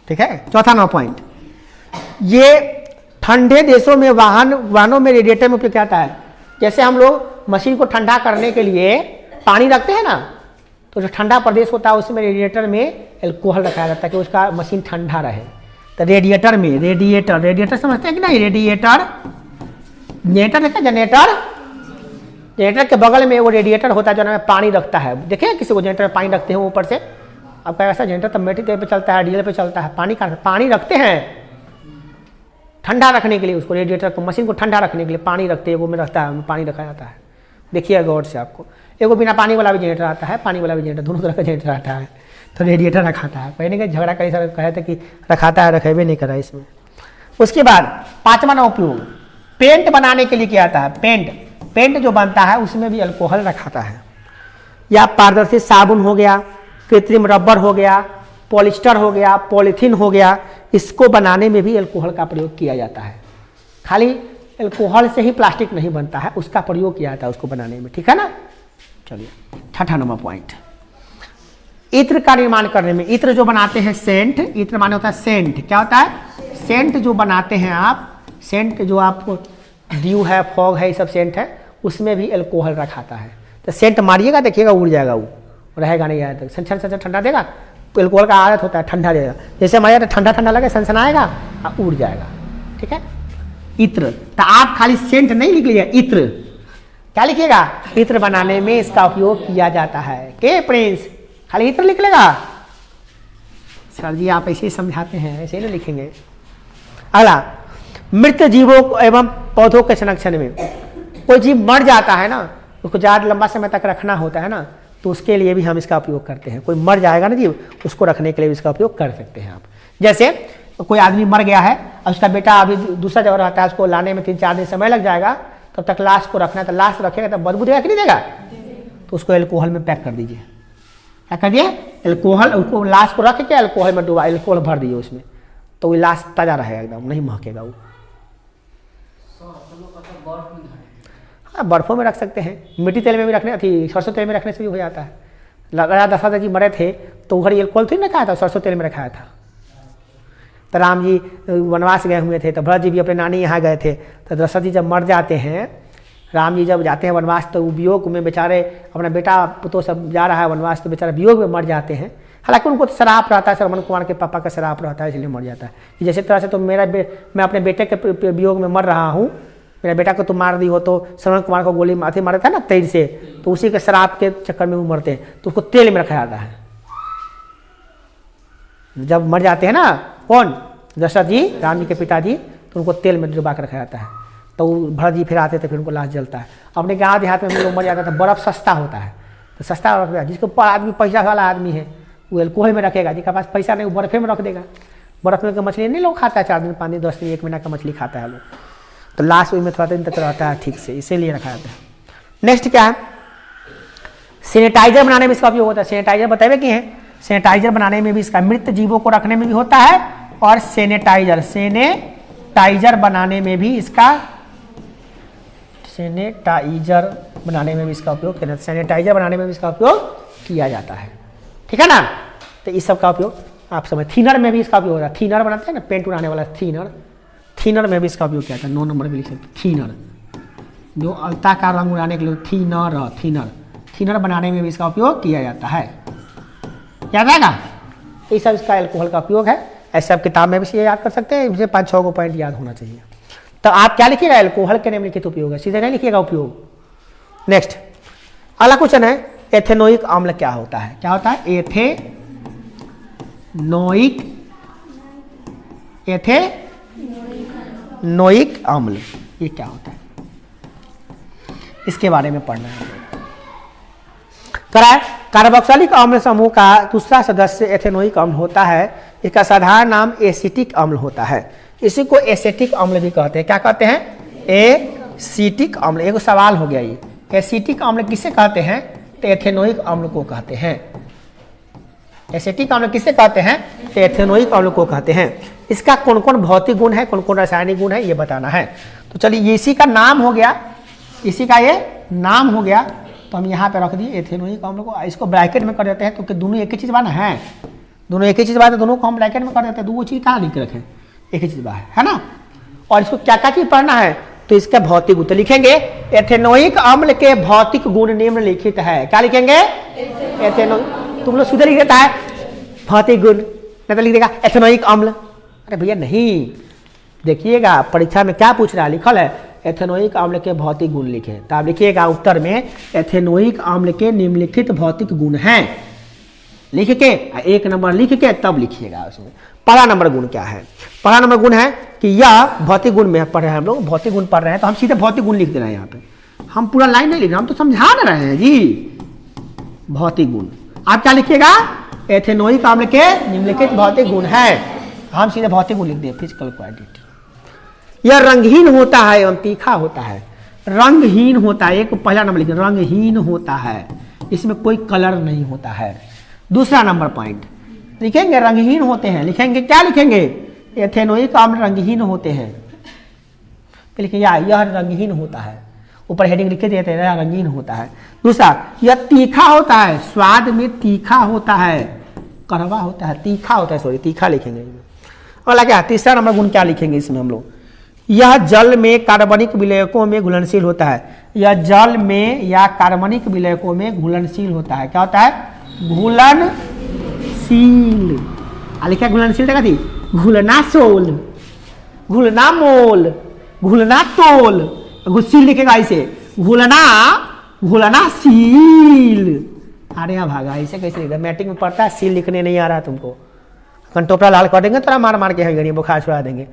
Speaker 1: ठीक है। चौथा नंबर पॉइंट, ये ठंडे देशों में वाहनों में रेडिएटर में उपयोग किया जाता है। जैसे हम लोग मशीन को ठंडा करने के लिए पानी रखते हैं ना, तो जो ठंडा प्रदेश होता है उसमें रेडिएटर में एल्कोहल रखा जाता है कि उसका मशीन ठंडा रहे। तो रेडिएटर में, रेडिएटर समझते हैं कि नहीं? रेडिएटर, जनरेटर देखा, जनरेटर जनरेटर के बगल में वो रेडिएटर होता है जो ना पानी रखता है। देखिए किसी को जनरेटर में पानी रखते हैं ऊपर से, आपका ऐसा जनरेटर तो मेटल तेल पे चलता है, डीजल पे चलता है, पानी रखते हैं ठंडा रखने के लिए, उसको रेडिएटर को मशीन को ठंडा रखने के लिए पानी रखते हैं, वो में रखता है, पानी रखा जाता है। देखिए गौर से आपको, एगो बिना पानी वाला भी जनरेटर आता है, पानी वाला भी जनरेटर, दोनों तरह का जनरेटर आता है। तो रेडिएटर रखाता है, पहले के झगड़ा कई सारे कहे थे कि रखाता है, रखेबे नहीं करा इसमें। उसके बाद 5वां उपयोग पेंट बनाने के लिए किया जाता है। पेंट जो बनता है उसमें भी अल्कोहल रखाता है, या पारदर्शी साबुन हो गया, कृत्रिम रबर हो गया, पॉलिस्टर हो गया, पॉलीथीन हो गया, इसको बनाने में भी अल्कोहल का प्रयोग किया जाता है। खाली अल्कोहल से ही प्लास्टिक नहीं बनता है, उसका प्रयोग किया जाता है उसको बनाने में, ठीक है ना। चलिए 6वां नंबर पॉइंट, इत्र का निर्माण करने में। इत्र जो बनाते हैं सेंट, इत्र माने होता है सेंट। क्या होता है? सेंट जो बनाते हैं आप, सेंट जो आपको ड्यू है, फॉग है, ये सब सेंट है, उसमें भी अल्कोहल रखाता है। तो सेंट मारिएगा देखिएगा उड़ जाएगा, वो रहेगा नहीं आया तक, सनसन ठंडा देगा। तो अल्कोहल का आदत होता है ठंडा देगा, जैसे मारिएगा तो ठंडा ठंडा लगे, सनसन आएगा और उड़ जाएगा, ठीक है। इत्र, तो आप खाली सेंट नहीं लिख लीजिए, इत्र क्या लिखिएगा? इत्र बनाने में इसका उपयोग किया जाता है। के प्रिंस खाली इत्र लिख लेगा? सर जी आप ऐसे ही समझाते हैं, ऐसे ही नहीं लिखेंगे। अगला, मृत जीवों एवं पौधों के संरक्षण में। कोई जीव मर जाता है ना, उसको ज़्यादा लंबा समय तक रखना होता है ना, तो उसके लिए भी हम इसका उपयोग करते हैं। कोई मर जाएगा ना जीव, उसको रखने के लिए भी इसका उपयोग कर सकते हैं आप। जैसे कोई आदमी मर गया है और उसका बेटा अभी दूसरा जगह रहता है, उसको लाने में 3-4 दिन समय लग जाएगा, तब तक लाश को रखना है। तो लाश रखेगा तो बदबू देगा कि नहीं देगा? तो उसको एल्कोहल में पैक कर दीजिए। क्या कर दिए? एल्कोहल, उसको लाश को रख के एल्कोहल में डुबा, एल्कोहल भर दीजिए उसमें, तो वो लाश ताज़ा रहेगा, एकदम नहीं महकेगा वो। हाँ, बर्फ़ों में रख सकते हैं, मिट्टी तेल में भी रखने, थी सरसों तेल में रखने से भी हो जाता है। राजा दशरथ जी मरे थे तो उधर एल्कोहल थोड़ी रखाया था, सरसों तेल में रखाया था। तो राम जी वनवास गए हुए थे, तो भरत जी भी अपने नानी यहाँ गए थे। तो दशरथ जी जब मर जाते हैं, राम जी जब जाते हैं वनवास, तो वियोग में बेचारे, अपना बेटा पुतो सब जा रहा है वनवास, तो बेचारे वियोग में मर जाते हैं। हालांकि उनको तो शराप रहता है, श्रवण कुमार के पापा का शराप रहता है, इसलिए मर जाता है कि जैसे तरह से तो मैं अपने बेटे के वियोग में मर रहा हूँ, मेरा बेटा को तुम मार दी हो, तो श्रवण कुमार को गोली माथे मारा था ना तेज से, तो उसी के शराब के चक्कर में वो मरते हैं, तो उसको तेल में रखा जाता है। जब मर जाते हैं ना कौन, दशरथ जी, राम जी के पिताजी, तो उनको तेल में डुबा कर रखा जाता है। तो भरत जी फिर आते थे, फिर उनको लाश जलता है। अपने गाँव देहात में लोग मर जाता था, बर्फ़ सस्ता होता है, तो सस्ता रख दिया। जिसके ऊपर आदमी पैसा वाला आदमी है वो एल्कोहल में रखेगा, जिसके पास पैसा नहीं वो बर्फ़े में रख देगा। बर्फ़ में मछली नहीं लोग खाता है, 4 दिन 5 दिन 10 दिन 1 महीना का मछली खाता है लोग, तो लाश में थोड़ा दिन तक रहता है ठीक से, इसीलिए रखा जाता है। नेक्स्ट क्या है? सैनिटाइजर बनाने में इसका उपयोग होता है। सैनिटाइजर बताए कि है, सैनिटाइजर बनाने में भी इसका, मृत जीवों को रखने में भी होता है, और सैनिटाइजर बनाने में भी इसका, सैनिटाइजर बनाने में भी इसका उपयोग किया, सैनिटाइजर बनाने में भी इसका उपयोग किया जाता है, ठीक है ना। तो इस सब का उपयोग आप समझ। थीनर में भी इसका उपयोग होता है, थीनर बनाते हैं ना पेंट बनाने वाला, थीनर में भी इसका उपयोग किया जाता है। 9 नंबर में लिख सकते, थीनर जो अलता का रंग उड़ाने के लिए, थीनर बनाने में भी इसका उपयोग किया जाता है। याद आएगा? ये सब इसका अल्कोहल का उपयोग है। ऐसे आप किताब में भी याद कर सकते हैं, मुझे 5-6 को पॉइंट याद होना चाहिए। तो आप क्या लिखिएगा? अल्कोहल के निम्नलिखित उपयोग है, सीधे नहीं लिखिएगा उपयोग। नेक्स्ट अगला क्वेश्चन है, एथेनोइक अम्ल क्या होता है? क्या होता है? एथेनोइक अम्ल, ये क्या होता है? इसके बारे में पढ़ना है। कार्बोक्सिलिक अम्ल समूह का दूसरा सदस्य एथेनोइक अम्ल होता है। इसका साधारण नाम एसिटिक अम्ल होता है। इसी को एसिटिक अम्ल भी कहते हैं। क्या कहते हैं? एसिटिक अम्ल। एक सवाल हो गया ये, एसिटिक अम्ल किसे कहते हैं? तो एथेनोइक अम्ल को कहते हैं। एसिटिक अम्ल किसे कहते हैं? तो एथेनोइक अम्ल को कहते हैं। इसका कौन कौन भौतिक गुण है, कौन कौन रासायनिक गुण है, ये बताना है। तो चलिए, इसी का नाम हो गया, इसी का ये नाम हो गया, तो हम यहाँ पे रख दिए एथेनोइक अम्ल को। इसको ब्रैकेट में कर देते हैं, क्योंकि दोनों एक ही चीज़ बात है, दोनों एक ही चीज़ बात है, दोनों को हम ब्रैकेट में कर देते हैं। दो चीज़ कहाँ लिख रखे, एक ही चीज़ बात है ना। और इसको क्या क्या चीज़ पढ़ना है? तो इसका भौतिक गुण तो लिखेंगे, एथेनोइक अम्ल के भौतिक गुण निम्नलिखित है। क्या लिखेंगे? एथेनोइक। तुम लोग सीधे लिख देता है भौतिक गुण, नहीं तो लिख देगा एथेनोइक अम्ल। अरे भैया नहीं, देखिएगा परीक्षा में क्या पूछ रहा है, लिखल है एथेनोइक अम्ल के भौतिक गुण लिखें। तो आप लिखिएगा उत्तर में एथेनोइक अम्ल के निम्नलिखित भौतिक गुण हैं, लिख के 1 नंबर लिख के तब लिखिएगा उसमें। पहला नंबर गुण क्या है? पहला नंबर गुण है कि यह भौतिक गुण में पढ़ रहे हैं हम लोग, भौतिक गुण पढ़ रहे हैं तो हम सीधे भौतिक गुण लिख दे रहे हैं यहाँ पे, हम पूरा लाइन नहीं लिख रहे, हम तो समझा रहे हैं जी। भौतिक गुण आप क्या लिखिएगा? एथेनोइक अम्ल के निम्नलिखित भौतिक गुण है, हम सीधे भौतिक गुण लिख दिए। फिजिकल क्वालिटी, यह रंगहीन होता है एवं तीखा होता है। रंगहीन होता है, एक पहला नंबर लिखिए, रंगहीन होता है, इसमें कोई कलर नहीं होता है। दूसरा नंबर पॉइंट लिखेंगे रंगहीन होते हैं, लिखेंगे क्या लिखेंगे? एथेनोइक अम्ल रंगहीन होते हैं, लिखिए यह रंगहीन होता है, ऊपर हेडिंग लिखे देते हैं रंगीन होता है। दूसरा यह तीखा होता है, स्वाद में तीखा होता है, कड़वा होता है, तीखा होता है, सॉरी तीखा लिखेंगे। अगला क्या? तीसरा नंबर गुण क्या लिखेंगे इसमें हम लोग? यह जल में कार्बनिक विलयकों में घुलनशील होता है। यह जल में या कार्बनिक विलयकों में घुलनशील होता है। क्या होता है? घुलनशील। लिखा घुलनशील क्या थी? घुलना सोल, घुलना मोल, घुलना तोल, घुलशील लिखेगा ऐसे, घुलना घुलनाशील। अरे यहाँ भागा, ऐसे कैसे लिखा? मैट्रिक में पढ़ता है, सील लिखने नहीं आ रहा तुमको, कंटोपरा लाल कर देंगे तोरा मार मार के है बुखार छुड़ा देंगे।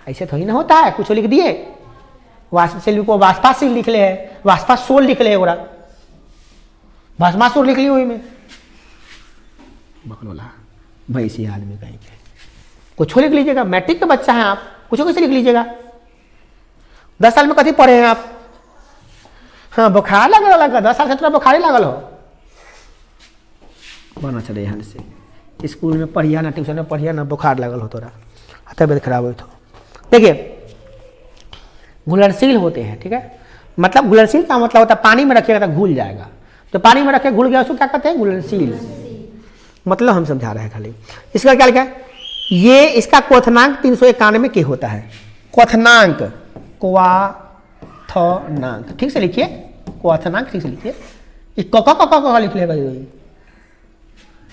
Speaker 1: ऐसे थोड़ी ना होता है, कुछ लिख दिए, वाष्पशील को वाष्पाशील लिख ले है, वाष्पासोल लिख ले है, भस्मासुर लिख ली हुई में बकलोला भैंसी आदमी कहीं के। कुछ लिख लीजिएगा, मैट्रिक का बच्चा है आप, कुछ कैसे लिख लीजिएगा? 10 साल में कथी पढ़े हैं आप? हाँ बुखार लगा 10 साल से थोड़ा बुखार ही लगल हो, बना चले यहाँ से स्कूल में पढ़िया ना, ट्यूशन में पढ़िया ना, बुखार लगल हो तोरा, तबियत खराब हो तो। देखिए घुलनशील होते हैं, ठीक है, मतलब घुलनशील का मतलब होता है पानी में रखिएगा तो घुल जाएगा, तो पानी में रखे घुल गया उसको क्या कहते हैं? घुलनशील। मतलब हम समझा रहे हैं खाली। इसका क्या लिखा है? ये इसका क्वथनांक 391 के होता है। क्वथनांक, क्वाथनांक ठीक से लिखिए, क्वथनांक ठीक से लिखिए। क लिख लेगा,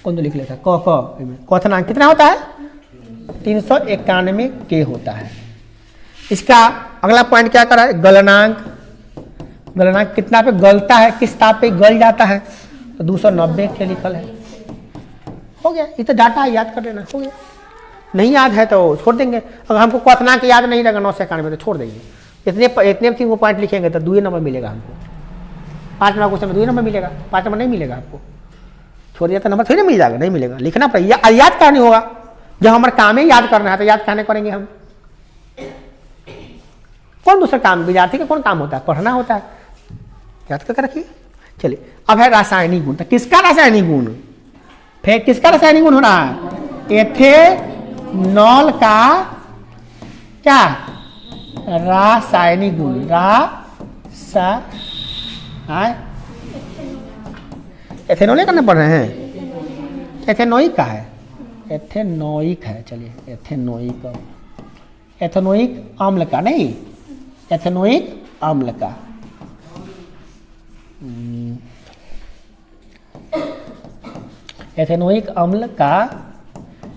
Speaker 1: कौन तो लिख लेता है क्वथनांक कितना होता है? 391 के होता है। इसका अगला पॉइंट क्या कर रहा है? गलनांक। गलनांक कितना पे गलता है, किस ताप पे गल जाता है? तो 290 के लिखल है। हो गया, ये तो डाटा याद कर लेना, हो गया। नहीं याद है तो छोड़ देंगे, अगर हमको क्वथनांक याद नहीं रहेगा 991 तो छोड़ देंगे। इतने 3 पॉइंट लिखेंगे तो 2 नंबर मिलेगा हमको। 5 नंबर क्वेश्चन में 2 नंबर मिलेगा, 5 नंबर नहीं मिलेगा आपको। छोड़ दिया तो नंबर थोड़ी ना मिल जाएगा, नहीं मिलेगा, लिखना पड़ेगा, याद करनी होगा। जब हमारा काम ही याद करना है तो याद कहने करेंगे हम। कौन दूसरा काम? विद्यार्थी का कौन काम होता है? पढ़ना होता है, याद करके रखिए। चलिए अब है रासायनिक गुण। तो किसका रासायनिक गुण? फिर किसका रासायनिक गुण हो रहा है? एथेनॉल का क्या रासायनिक गुण? एथेनॉल करना पड़ रहे हैं, एथेनोइक का है, एथेनोइक है। चलिए एथेनोइक, एथेनोइक अम्ल का नहीं, एथेनोइक अम्ल का। एथेनोइक अम्ल का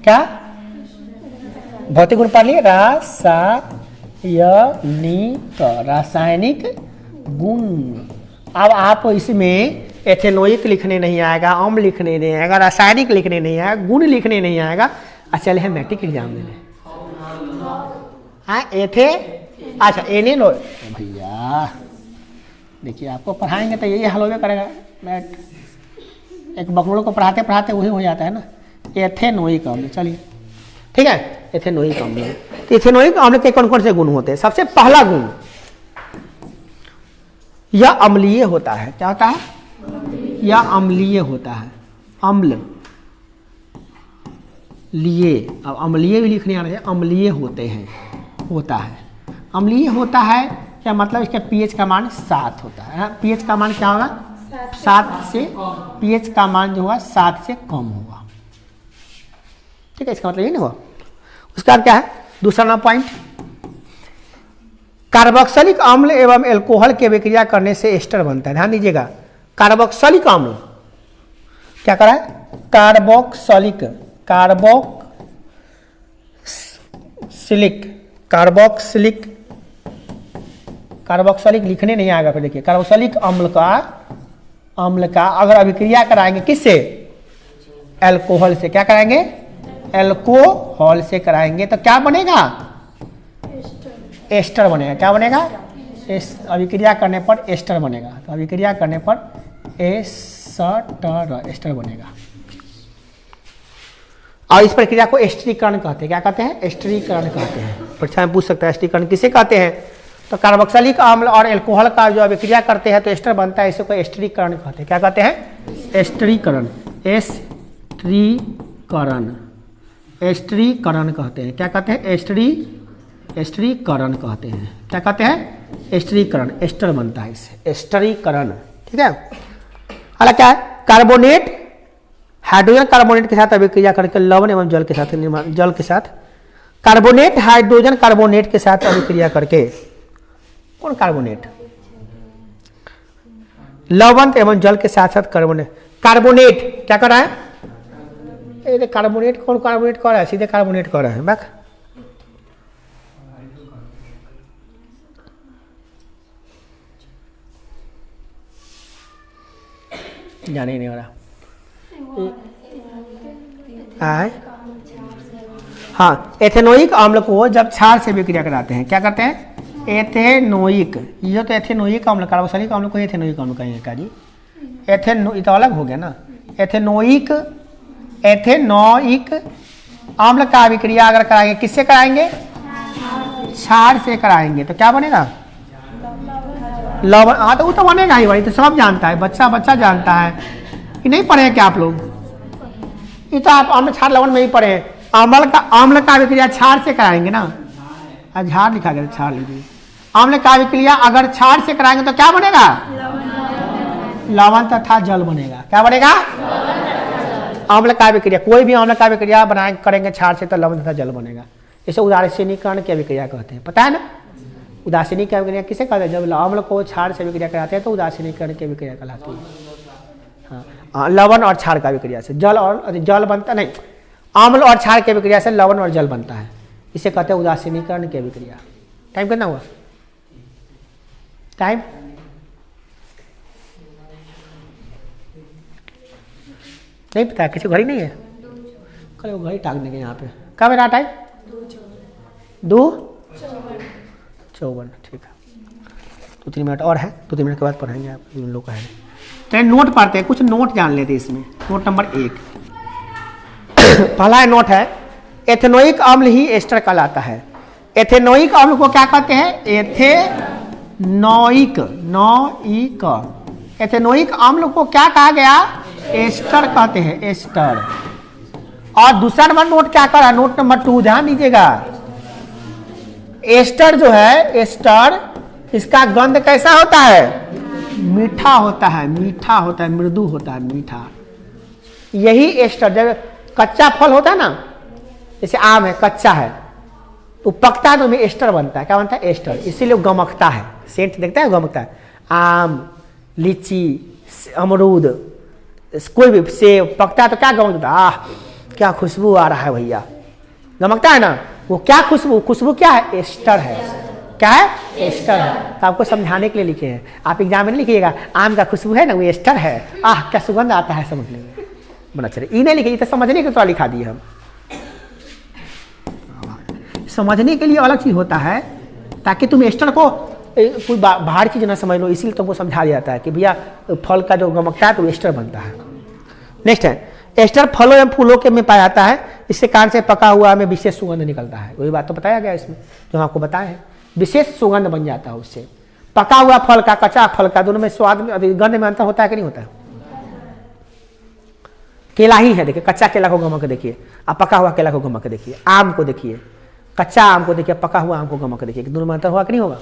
Speaker 1: क्या भौतिक गुण पढ़ लिए? रासायनिक गुण। अब आप इसमें एथेनोइक लिखने नहीं आएगा, अम्ल लिखने नहीं आएगा, रासायनिक लिखने नहीं आएगा, गुण लिखने नहीं आएगा। चले हैं मैट्रिक एग्जाम देने। हाँ अच्छा एने लो भैया, देखिए आपको पढ़ाएंगे तो यही हल होगा करेगा। मैट एक बकलोड़ को पढ़ाते पढ़ाते वही हो जाता है ना। एथेनोइक अम्ल, चलिए ठीक है, एथेनोइक अम्ल। तो एथेनोइक अम्ल के कौन कौन से गुण होते हैं? सबसे पहला गुण, यह अम्लीय होता है। क्या होता है? यह अम्लीय होता है, अम्ल लिए। अब अम्लीय भी लिखने आ रहे हैं, अम्लीय होते हैं, होता है, अम्लीय होता है। क्या मतलब? इसका पीएच का मान 7 होता है। पीएच का मान क्या होगा? 7 से, पीएच का मान जो होगा 7 से कम होगा, ठीक है, इसका मतलब ये नहीं हुआ। उसका क्या है? दूसरा ना पॉइंट, कार्बोक्सिलिक अम्ल एवं एल्कोहल के विक्रिया करने से एस्टर बनता है। ध्यान दीजिएगा, कार्बोक्सिलिक अम्ल क्या कर रहा है? कार्बोक्सिलिक कार्बोक्सिलिक लिखने नहीं आएगा। फिर देखिए कार्बोक्सिलिक अम्ल का अगर अभिक्रिया कराएंगे किससे, अल्कोहल से, क्या कराएंगे, अल्कोहल से कराएंगे तो क्या बनेगा, एस्टर बनेगा। क्या बनेगा, अभिक्रिया करने पर एस्टर बनेगा। तो अभिक्रिया करने पर एस्टर बनेगा। और इस प्रक्रिया को एस्टरीकरण कहते हैं। क्या कहते हैं, एस्टरीकरण कहते हैं। परीक्षा में पूछ सकता है एस्टरीकरण किसे कहते हैं। तो कार्बोक्सिलिक अम्ल और अल्कोहल का जो अभिक्रिया करते हैं तो एस्टर बनता है, इसे को एस्टरीकरण कहते हैं। क्या कहते हैं, एस्टरीकरण, एस्टरीकरण कहते हैं। क्या कहते हैं, एस्टरीकरण कहते हैं। क्या कहते हैं, एस्टरीकरण, एस्टर बनता है इससे, एस्टरीकरण। ठीक है। अगला क्या है, कार्बोनेट हाइड्रोजन कार्बोनेट के साथ अभिक्रिया करके लवण एवं जल के साथ कार्बोनेट हाइड्रोजन कार्बोनेट के साथ अभिक्रिया करके, कौन कार्बोनेट, लवण एवं जल के साथ साथ कार्बोनेट क्या कर रहा है, कार्बोनेट, कौन कार्बोनेट कर रहा है, सीधे कार्बोनेट कर रहा है। बैक जाने नहीं हो रहा। हाँ, एथेनोइक अम्ल को जब क्षार से विक्रिया कराते हैं क्या करते हैं, एथेनोइक, ये तो एथेनोइक अम्ल, कार्बोक्सिलिक अम्ल को एथेनोइक अम्ल कहेंगे का जी, एथेनोइक तो अलग हो गया ना। एथेनोइक अम्ल का विक्रिया अगर कराएंगे, किससे कराएंगे, क्षार से कराएंगे तो क्या बनेगा, लवण। हाँ तो वो तो बनेगा ही भाई, तो सब जानता है, बच्चा जानता है। ये नहीं पढ़े हैं क्या आप लोग, ये तो आप अम्ल क्षार लवण में ही पढ़े हैं। अम्ल का विक्रिया क्षार से कराएंगे ना, झार लिखा गया, क्षार लीजिए। अम्ल का विक्रिया अगर क्षार से कराएंगे तो क्या बनेगा, लवण तथा जल बनेगा। क्या बनेगा, अम्ल का विक्रिया, कोई भी अम्ल का विक्रिया करेंगे क्षार से तो लवण तथा जल बनेगा। इसे उदासीनीकरण की अभिक्रिया कहते हैं, पता है ना। उदासीनीकरण की अभिक्रिया किसे कहते हैं, जब अम्ल को क्षार से विक्रिया कराते हैं तो उदासीनीकरण की अभिक्रिया कहलाती है। हाँ, लवण और क्षार का विक्रिया से जल बनता नहीं, अम्ल और क्षार की विक्रिया से लवण और जल बनता है, इसे कहते हैं उदासीनीकरण की अभिक्रिया। टाइम कितना हुआ, टाइम नहीं पता, किसी को घड़ी नहीं है, कल वो घड़ी टांग देंगे यहाँ पे। कब है टाइम, 2:54, ठीक है। 2-3 मिनट और है, 2-3 मिनट के बाद पढ़ाएंगे आप लोग का है। तो नोट पढ़ते हैं, कुछ नोट जान लेते हैं इसमें। नोट नंबर 1 पहला नोट है, एथेनोइक अम्ल ही एस्टर कहलाता है। एथेनोइक अम्ल को क्या कहते हैं, एथेनोइक अम्ल को क्या कहा गया, एस्टर कहते हैं, एस्टर। और दूसरा नंबर नोट क्या कर रहा है, नोट नंबर 2 ध्यान दीजिएगा। एस्टर जो है, एस्टर, इसका गंध कैसा होता है, मीठा होता है, मृदु होता है, मीठा। यही एस्टर, जब कच्चा फल होता है ना, जैसे आम है, कच्चा है तो पकता है तो एस्टर बनता है। क्या बनता है, एस्टर। इसीलिए गमकता है, सेंट देखता है, गमकता है। आम, लीची, अमरूद, कोई भी सेब पकता है तो क्या गमकता है, आह क्या खुशबू आ रहा है भैया, गमकता है ना। वो क्या खुशबू क्या है, एस्टर है। क्या है, एस्टर है। तो आपको समझाने के लिए लिखे हैं, आप एग्जाम में नहीं लिखिएगा आम का खुशबू है ना, वो एस्टर है, आह क्या सुगंध आता है, समझ लेंगे। बड़ा अच्छा, ये नहीं लिखे, ये तो समझने के तो लिखा दिए हम। समझने के लिए अलग चीज होता है, ताकि तुम एस्टर को कोई बाहर चीज ना समझ लो, इसीलिए तुमको समझा दिया जाता है कि भैया फल का जो गमकता है तो एस्टर बनता है। नेक्स्ट है, एस्टर फलों एवं फूलों के में पाया जाता है, इससे कान से पका हुआ में विशेष सुगंध निकलता है। वही बात तो बताया गया इसमें, जो हम आपको बताया है, विशेष सुगंध बन जाता है उससे। पका हुआ फल का, कच्चा फल का, दोनों में स्वाद में, गंध में अंतर होता है कि नहीं होता है। केला ही है, देखिए कच्चा केला को गमक देखिए, अब पका हुआ केला को गमक देखिए, आम को देखिए, कच्चा आम को देखिए, पका हुआ आम को गमक देखिए, दोनों में अंतर हुआ कि नहीं होगा,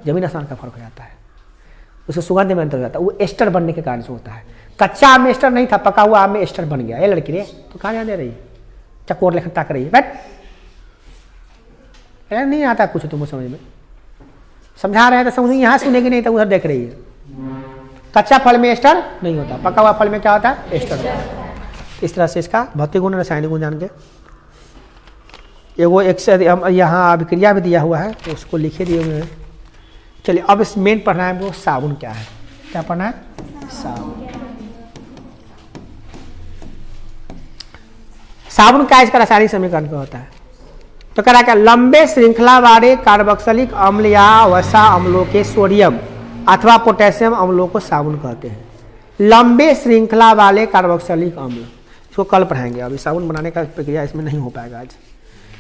Speaker 1: जमीन आसमान का फर्क हो जाता है, उससे सुगंध में अंतर हो जाता है। वो एस्टर बनने के कारण से होता है। कच्चा आम में एस्टर नहीं था, पका हुआ आम में एस्टर बन गया। ये लड़की रे तो कहाँ जाने रही, चकोर लेकर ताक रही है, बैठ, नहीं आता कुछ तुमको समझ में, समझा रहे हैं तो समझ, यहाँ सुनेगी नहीं तो उधर देख रही है। कच्चा फल में एस्टर नहीं होता, पका हुआ फल में क्या होता है, एस्टर होता है। इस तरह से इसका भौतिक गुण, रासायनिक गुण जान के एगो एक से यहाँ अभिक्रिया भी दिया हुआ है, तो उसको लिखे दिए हुए हैं। चलिए अब इस मेन पढ़ना है वो साबुन क्या है। क्या पढ़ना है? साबुन। साबुन क्या इसका रासायनिक समीकरण क्या होता है? तो कह रहा क्या, लंबे श्रृंखला वाले कार्बोक्सिलिक अम्ल या वसा अम्लों के सोडियम अथवा पोटेशियम अम्लों को साबुन कहते हैं। लंबे श्रृंखला वाले कार्बोक्सिलिक अम्ल, इसको कल पढ़ाएंगे। अभी साबुन बनाने का प्रक्रिया इसमें नहीं हो पाएगा आज,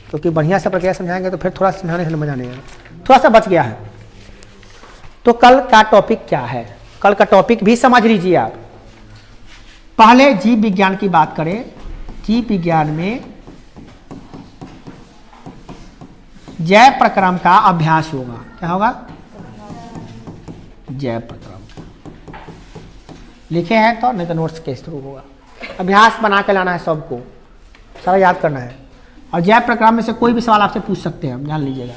Speaker 1: क्योंकि बढ़िया सा प्रक्रिया समझाएंगे तो फिर थोड़ा समझाने से मजा नहीं आएगा, थोड़ा सा बच गया है। तो कल का टॉपिक क्या है? कल का टॉपिक भी समझ लीजिए आप। पहले जीव विज्ञान की बात करें। जीव विज्ञान में जैव प्रक्रम का अभ्यास होगा। क्या होगा? जैव प्रक्रम लिखे हैं तो, नहीं तो नोट्स के थ्रू होगा। अभ्यास बना के लाना है सबको, सारा याद करना है। और जैव प्रक्रम में से कोई भी सवाल आपसे पूछ सकते हैं, जान लीजिएगा।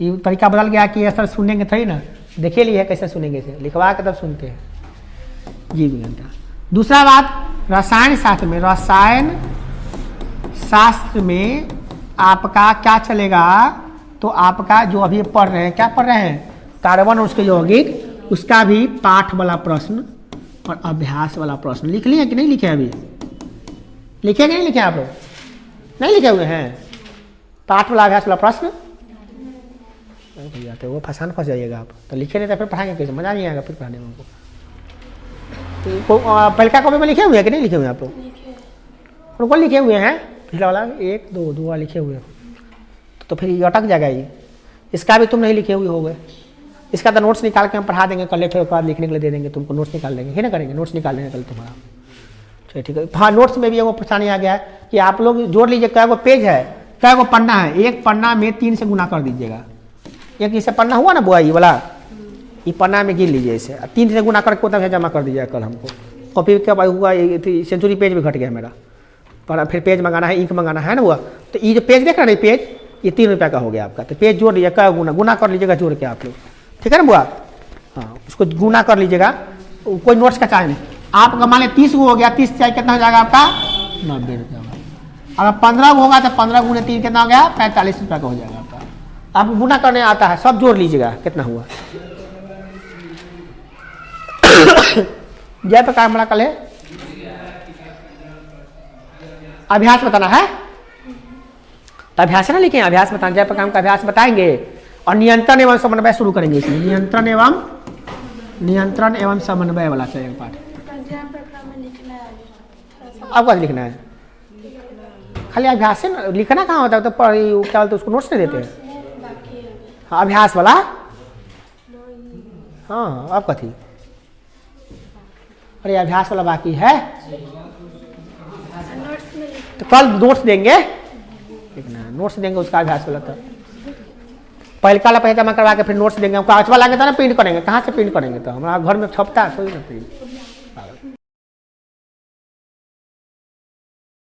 Speaker 1: ये तरीका बदल गया कि ऐसा सुनेंगे थोड़ी ना, देखिए लिए कैसे सुनेंगे, इसे लिखवा के तब सुनते हैं। जीव विज्ञान का दूसरा बात, रसायन शास्त्र में, रसायन शास्त्र में आपका क्या चलेगा? तो आपका जो अभी पढ़ रहे हैं, क्या पढ़ रहे हैं? कार्बन और उसके यौगिक, उसका भी पाठ वाला प्रश्न और अभ्यास वाला प्रश्न लिख लिए कि नहीं लिखे? अभी लिखे कि नहीं लिखे? आप लोग नहीं लिखे हुए हैं? पाठ वाला अभ्यास वाला प्रश्न तो वो फंसान फंस जाइएगा आप। तो लिखे नहीं तो फिर पढ़ाएंगे कैसे? मजा नहीं आएगा फिर पढ़ाने में। पहलका कॉपी में लिखे हुए हैं कि नहीं लिखे हुए हैं आप लोग? उनको लिखे हुए हैं, पिछला वाला 1 2 2 लिखे हुए हैं। तो फिर ये अटक जाएगा ये। इसका भी तुम नहीं लिखे हुए हो गए। इसका तो नोट्स निकाल के हम पढ़ा देंगे कल, फिर बाद लिखने के लिए दे देंगे तुमको। नोट्स निकाल देंगे, है ना? करेंगे नोट्स निकाल देंगे कल तुम्हारा। चलिए ठीक है। हाँ, नोट्स में भी वो परेशानी आ गया है कि आप लोग जोड़ लीजिए कै गो पेज है, कै गो पन्ना है। एक पन्ना में 3 से गुना कर दीजिएगा। एक इसे पन्ना हुआ ना बुआ, ये वाला, ये पन्ना में गिन लीजिए इसे, 3 से गुना करके उतना जमा कर दीजिएगा कल हमको। कॉपी के बाद हुआ सेंचुरी पेज भी घट गया मेरा, पर फिर पेज मंगाना है, इंक मंगाना है ना हुआ। तो ये जो पेज देख रहे हैं पेज, ये 3 रुपये का हो गया आपका। तो पेज जोड़ लीजिए, क्या गुना कर लीजिएगा जोड़ के आप लोग, ठीक है ना बुआ? हाँ, उसको गुना कर लीजिएगा, कोई नोट्स का चार्ज नहीं। आपका मान लें 30 को हो गया, 30 चाहे कितना हो जाएगा आपका? 90 रुपया होगा। अगर 15 को होगा तो 15 गुने 3 कितना हो गया? 45 रुपये का हो जाएगा आपका। आपको गुना करने आता है, सब जोड़ लीजिएगा कितना हुआ। जय प्रकार हमारा कल है, अभ्यास बताना है। तो अभ्यास ना लिखे, अभ्यास बताना, जय प्रकार का अभ्यास बताएंगे और नियंत्रण एवं समन्वय शुरू करेंगे। इसमें नियंत्रण एवं समन्वय वाला चलेगा पाठ। अब क्या लिखना है? खाली अभ्यास से लिखना कहाँ होता है? तो क्या बोलते हैं उसको, नोट्स नहीं देते हैं? हाँ, अभ्यास वाला। हाँ, अब कथी? अरे अभ्यास वाला बाकी है, तो कल नोट्स देंगे, नोट्स देंगे उसका अभ्यास वाला। तो पहलका वाला पैसा जमा करवा के फिर नोट्स देंगे। हमको आज वाला था ना, प्रिंट करेंगे। कहाँ से प्रिंट करेंगे? तो हमारा घर में छपता है कोई ना प्रिंट।